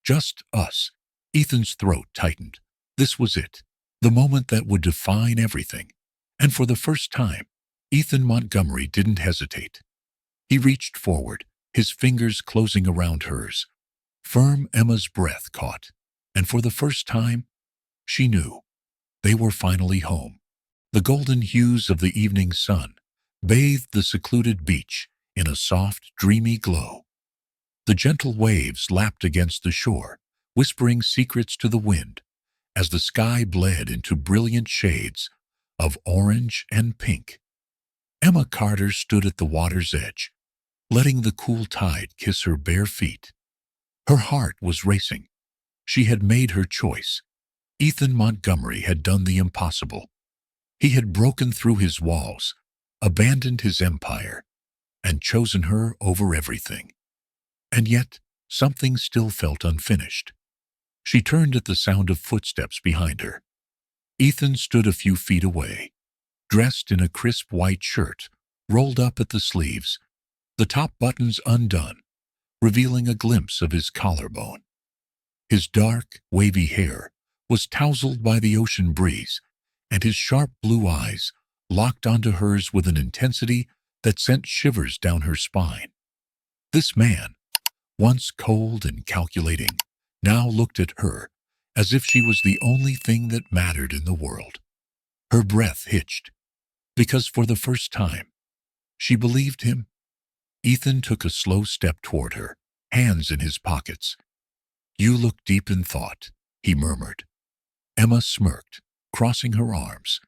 Just us. Ethan's throat tightened. This was it. The moment that would define everything. And for the first time, Ethan Montgomery didn't hesitate. He reached forward, his fingers closing around hers. Firm Emma's breath caught, and for the first time, she knew. They were finally home. The golden hues of the evening sun bathed the secluded beach in a soft, dreamy glow. The gentle waves lapped against the shore, whispering secrets to the wind, as the sky bled into brilliant shades of orange and pink. Emma Carter stood at the water's edge, letting the cool tide kiss her bare feet. Her heart was racing. She had made her choice. Ethan Montgomery had done the impossible. He had broken through his walls, abandoned his empire, and chosen her over everything. And yet, something still felt unfinished. She turned at the sound of footsteps behind her. Ethan stood a few feet away, dressed in a crisp white shirt, rolled up at the sleeves, the top buttons undone, revealing a glimpse of his collarbone. His dark, wavy hair was tousled by the ocean breeze, and his sharp blue eyes locked onto hers with an intensity that sent shivers down her spine. This man, once cold and calculating, now looked at her as if she was the only thing that mattered in the world. Her breath hitched, because for the first time, she believed him. Ethan took a slow step toward her, hands in his pockets. "You look deep in thought," he murmured. Emma smirked, crossing her arms.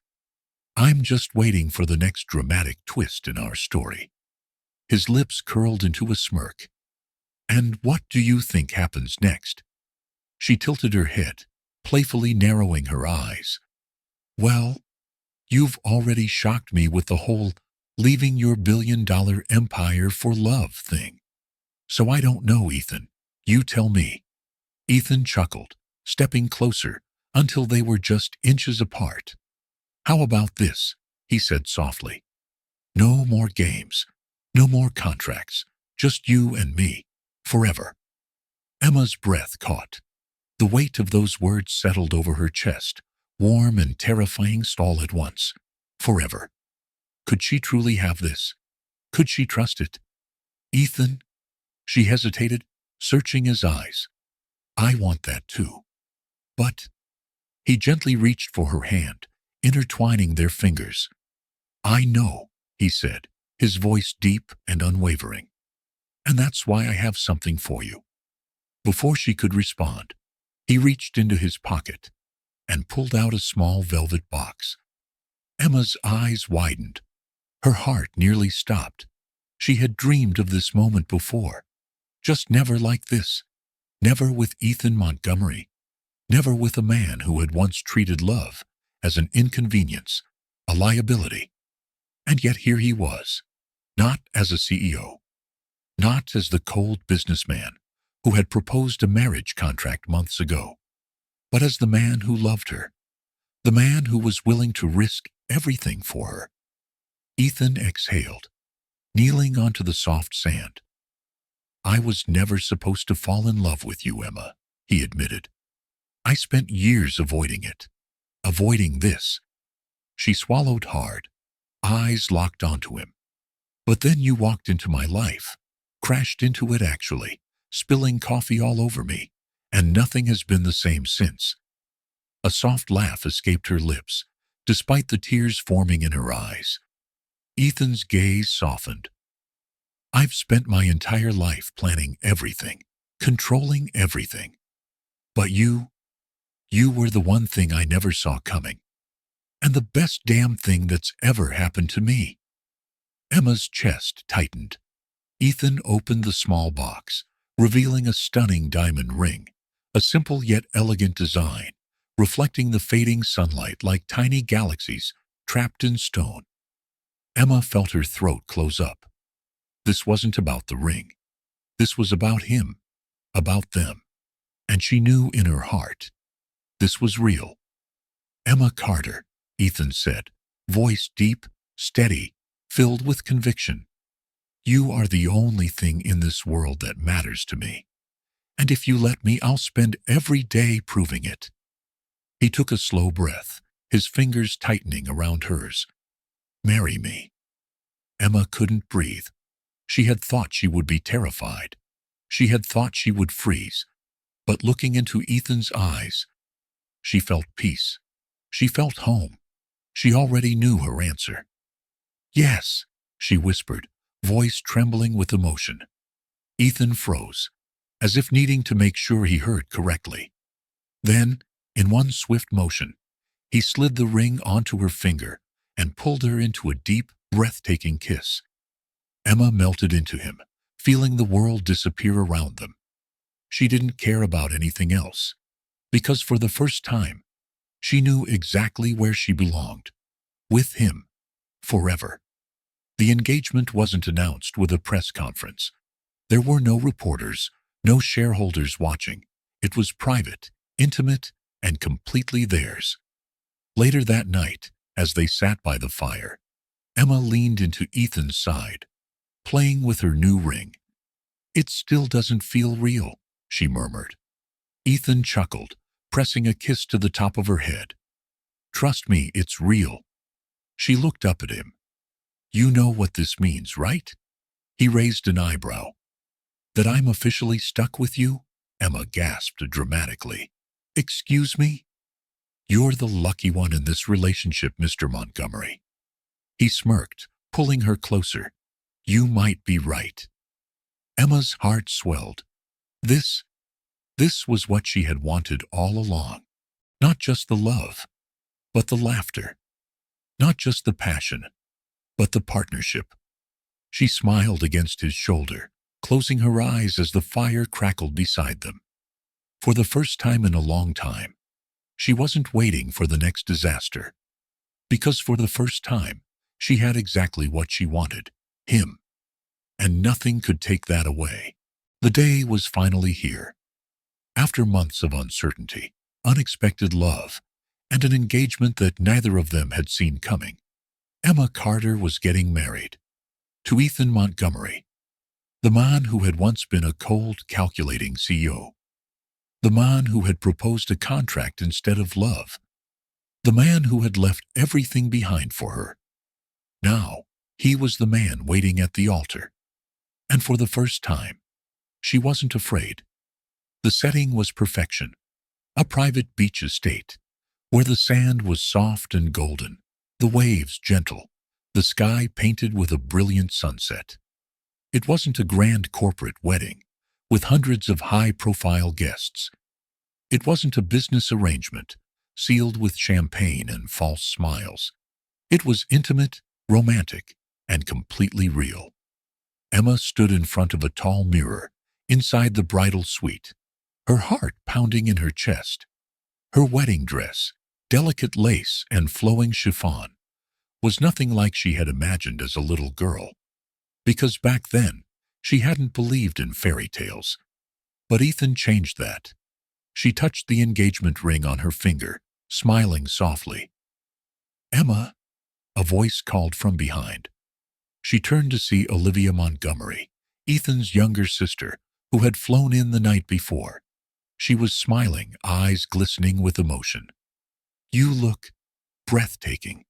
"I'm just waiting for the next dramatic twist in our story." His lips curled into a smirk. "And what do you think happens next?" She tilted her head, playfully narrowing her eyes. "Well, you've already shocked me with the whole leaving your billion-dollar empire for love thing. So I don't know, Ethan. You tell me." Ethan chuckled, stepping closer until they were just inches apart. "How about this?" he said softly. "No more games, no more contracts, just you and me, forever." Emma's breath caught. The weight of those words settled over her chest, warm and terrifying all at once. Forever. Could she truly have this? Could she trust it? "Ethan," she hesitated, searching his eyes. "I want that too. But—" He gently reached for her hand, intertwining their fingers. "I know," he said, his voice deep and unwavering. "And that's why I have something for you." Before she could respond, he reached into his pocket and pulled out a small velvet box. Emma's eyes widened. Her heart nearly stopped. She had dreamed of this moment before, just never like this. Never with Ethan Montgomery. Never with a man who had once treated love as an inconvenience, a liability. And yet here he was, not as a CEO, not as the cold businessman who had proposed a marriage contract months ago, but as the man who loved her, the man who was willing to risk everything for her. Ethan exhaled, kneeling onto the soft sand. "I was never supposed to fall in love with you, Emma," he admitted. "I spent years avoiding it, avoiding this." She swallowed hard, eyes locked onto him. "But then you walked into my life, crashed into it actually, spilling coffee all over me, and nothing has been the same since." A soft laugh escaped her lips, despite the tears forming in her eyes. Ethan's gaze softened. "I've spent my entire life planning everything, controlling everything. But you were the one thing I never saw coming. And the best damn thing that's ever happened to me." Emma's chest tightened. Ethan opened the small box, revealing a stunning diamond ring, a simple yet elegant design, reflecting the fading sunlight like tiny galaxies trapped in stone. Emma felt her throat close up. This wasn't about the ring. This was about him, about them. And she knew in her heart, this was real. "Emma Carter," Ethan said, voice deep, steady, filled with conviction. You are the only thing in this world that matters to me. And if you let me, I'll spend every day proving it." He took a slow breath, his fingers tightening around hers. "Marry me." Emma couldn't breathe. She had thought she would be terrified. She had thought she would freeze. But looking into Ethan's eyes, she felt peace. She felt home. She already knew her answer. "Yes," she whispered, voice trembling with emotion. Ethan froze, as if needing to make sure he heard correctly. Then, in one swift motion, he slid the ring onto her finger and pulled her into a deep, breathtaking kiss. Emma melted into him, feeling the world disappear around them. She didn't care about anything else, because for the first time, she knew exactly where she belonged. With him, forever. The engagement wasn't announced with a press conference. There were no reporters, no shareholders watching. It was private, intimate, and completely theirs. Later that night, as they sat by the fire, Emma leaned into Ethan's side, playing with her new ring. "It still doesn't feel real," she murmured. Ethan chuckled, pressing a kiss to the top of her head. "Trust me, it's real." She looked up at him. "You know what this means, right?" He raised an eyebrow. "That I'm officially stuck with you?" Emma gasped dramatically. "Excuse me?" "You're the lucky one in this relationship, Mr. Montgomery." He smirked, pulling her closer. "You might be right." Emma's heart swelled. This was what she had wanted all along. Not just the love, but the laughter. Not just the passion, but the partnership. She smiled against his shoulder, closing her eyes as the fire crackled beside them. For the first time in a long time, she wasn't waiting for the next disaster. Because for the first time, she had exactly what she wanted, him. And nothing could take that away. The day was finally here. After months of uncertainty, unexpected love, and an engagement that neither of them had seen coming, Emma Carter was getting married. To Ethan Montgomery, the man who had once been a cold, calculating CEO. The man who had proposed a contract instead of love. The man who had left everything behind for her. Now, he was the man waiting at the altar. And for the first time, she wasn't afraid. The setting was perfection. A private beach estate, where the sand was soft and golden, the waves gentle, the sky painted with a brilliant sunset. It wasn't a grand corporate wedding, with hundreds of high-profile guests. It wasn't a business arrangement, sealed with champagne and false smiles. It was intimate, romantic, and completely real. Emma stood in front of a tall mirror, inside the bridal suite, her heart pounding in her chest. Her wedding dress, delicate lace and flowing chiffon, was nothing like she had imagined as a little girl. Because back then, she hadn't believed in fairy tales. But Ethan changed that. She touched the engagement ring on her finger, smiling softly. "Emma," a voice called from behind. She turned to see Olivia Montgomery, Ethan's younger sister, who had flown in the night before. She was smiling, eyes glistening with emotion. "You look breathtaking."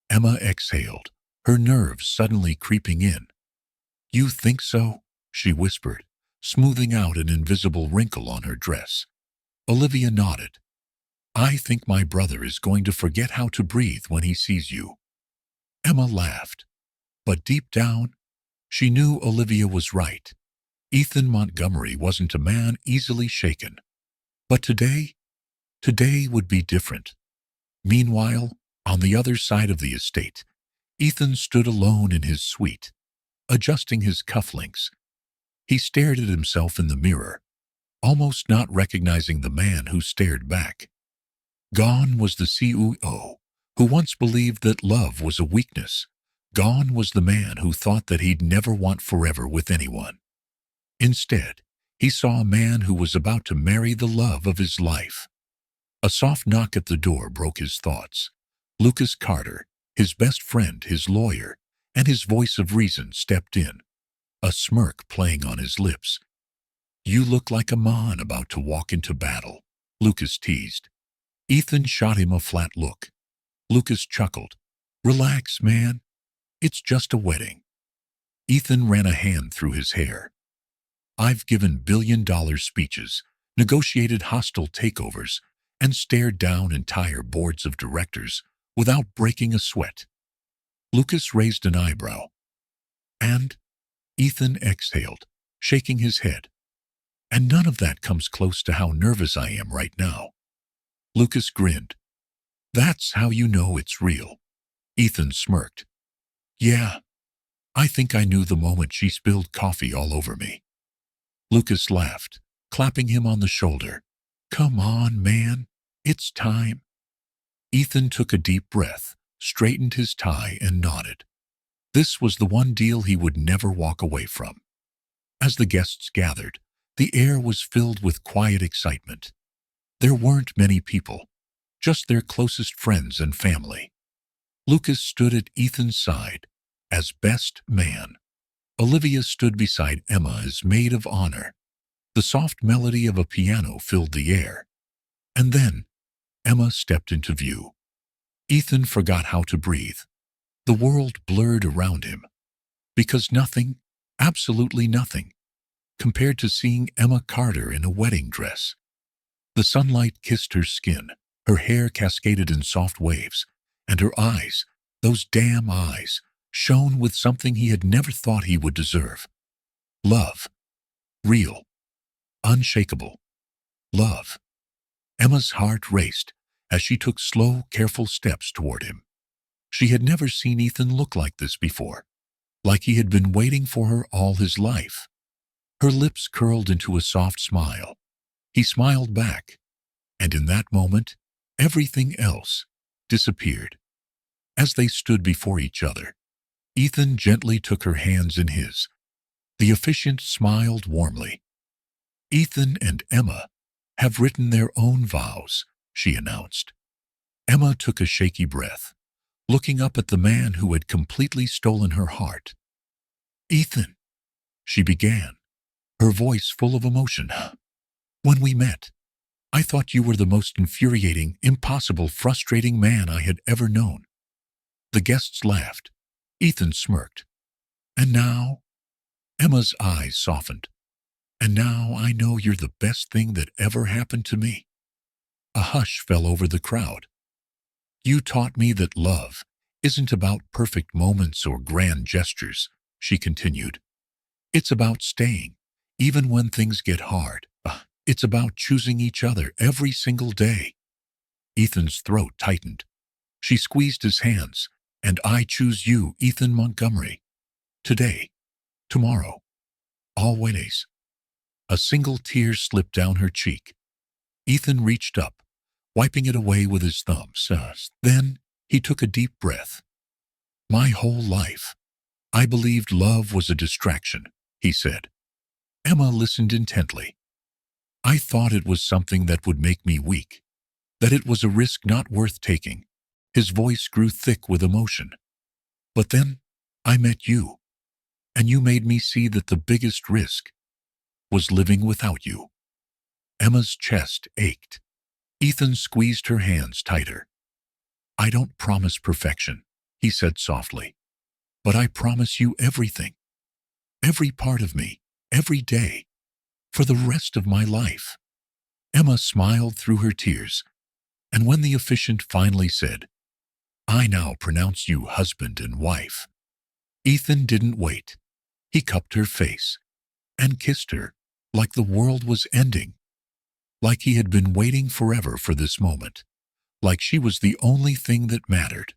Emma exhaled, her nerves suddenly creeping in. "You think so?" she whispered, smoothing out an invisible wrinkle on her dress. Olivia nodded. "I think my brother is going to forget how to breathe when he sees you." Emma laughed. But deep down, she knew Olivia was right. Ethan Montgomery wasn't a man easily shaken. But today would be different. Meanwhile, on the other side of the estate, Ethan stood alone in his suite, adjusting his cufflinks. He stared at himself in the mirror, almost not recognizing the man who stared back. Gone was the CEO, who once believed that love was a weakness. Gone was the man who thought that he'd never want forever with anyone. Instead, he saw a man who was about to marry the love of his life. A soft knock at the door broke his thoughts. Lucas Carter, his best friend, his lawyer, and his voice of reason stepped in. a smirk playing on his lips. "You look like a man about to walk into battle," Lucas teased. Ethan shot him a flat look. Lucas chuckled. "Relax, man. It's just a wedding." Ethan ran a hand through his hair. "I've given billion-dollar speeches, negotiated hostile takeovers, and stared down entire boards of directors without breaking a sweat." Lucas raised an eyebrow. "And?" Ethan exhaled, shaking his head. "And none of that comes close to how nervous I am right now." Lucas grinned. "That's how you know it's real." Ethan smirked. "Yeah, I think I knew the moment she spilled coffee all over me." Lucas laughed, clapping him on the shoulder. "Come on, man. It's time." Ethan took a deep breath, straightened his tie, and nodded. This was the one deal he would never walk away from. As the guests gathered, the air was filled with quiet excitement. There weren't many people, just their closest friends and family. Lucas stood at Ethan's side as best man. Olivia stood beside Emma as maid of honor. The soft melody of a piano filled the air. And then Emma stepped into view. Ethan forgot how to breathe. The world blurred around him. Because nothing, absolutely nothing, compared to seeing Emma Carter in a wedding dress. The sunlight kissed her skin, her hair cascaded in soft waves, and her eyes, those damn eyes, shone with something he had never thought he would deserve. Love. Real. Unshakable. Love. Emma's heart raced as she took slow, careful steps toward him. She had never seen Ethan look like this before, like he had been waiting for her all his life. Her lips curled into a soft smile. He smiled back, and in that moment, everything else disappeared. As they stood before each other, Ethan gently took her hands in his. The officiant smiled warmly. "Ethan and Emma have written their own vows," she announced. Emma took a shaky breath, looking up at the man who had completely stolen her heart. "Ethan," she began, her voice full of emotion, "when we met, I thought you were the most infuriating, impossible, frustrating man I had ever known." The guests laughed. Ethan smirked. "And now?" Emma's eyes softened. "And now I know you're the best thing that ever happened to me." A hush fell over the crowd. "You taught me that love isn't about perfect moments or grand gestures," she continued. "It's about staying, even when things get hard. It's about choosing each other every single day." Ethan's throat tightened. She squeezed his hands. "And I choose you, Ethan Montgomery. Today, tomorrow, always." A single tear slipped down her cheek. Ethan reached up, wiping it away with his thumbs. Then he took a deep breath. "My whole life, I believed love was a distraction," he said. Emma listened intently. "I thought it was something that would make me weak, that it was a risk not worth taking." His voice grew thick with emotion. "But then I met you, and you made me see that the biggest risk was living without you." Emma's chest ached. Ethan squeezed her hands tighter. "I don't promise perfection," he said softly, "but I promise you everything. Every part of me, every day, for the rest of my life." Emma smiled through her tears, and when the officiant finally said, "I now pronounce you husband and wife," Ethan didn't wait. He cupped her face and kissed her like the world was ending, like he had been waiting forever for this moment, like she was the only thing that mattered.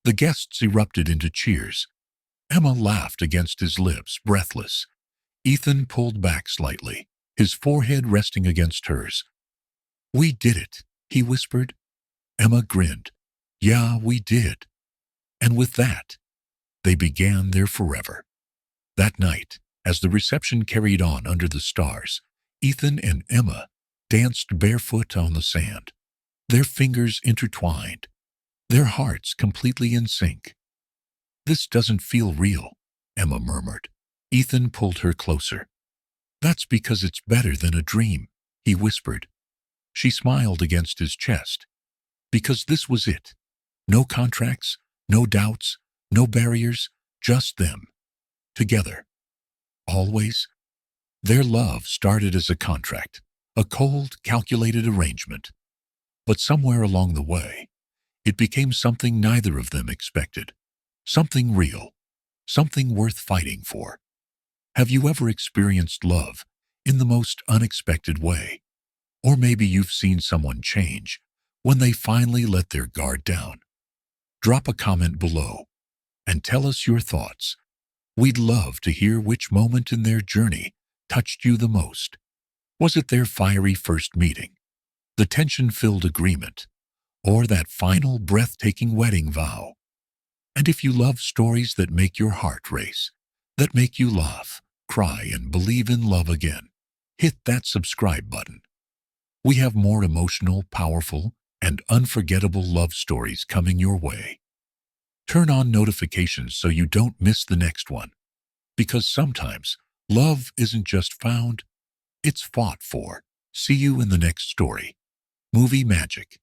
The guests erupted into cheers. Emma laughed against his lips, breathless. Ethan pulled back slightly, his forehead resting against hers. "We did it," he whispered. Emma grinned. "Yeah, we did." And with that, they began their forever. That night, as the reception carried on under the stars, Ethan and Emma danced barefoot on the sand, their fingers intertwined, their hearts completely in sync. "This doesn't feel real," Emma murmured. Ethan pulled her closer. That's because it's better than a dream, he whispered. She smiled against his chest. Because this was it. No contracts, no doubts, no barriers, just them. Together. Always. Their love started as a contract, a cold, calculated arrangement. But somewhere along the way, it became something neither of them expected. Something real. Something worth fighting for. Have you ever experienced love in the most unexpected way? Or maybe you've seen someone change when they finally let their guard down. Drop a comment below and tell us your thoughts. We'd love to hear which moment in their journey touched you the most. Was it their fiery first meeting, the tension-filled agreement, or that final breathtaking wedding vow? And if you love stories that make your heart race, that make you laugh, cry, and believe in love again, hit that subscribe button. We have more emotional, powerful, and unforgettable love stories coming your way. Turn on notifications so you don't miss the next one. Because sometimes, love isn't just found, it's fought for. See you in the next story. Movie Magic.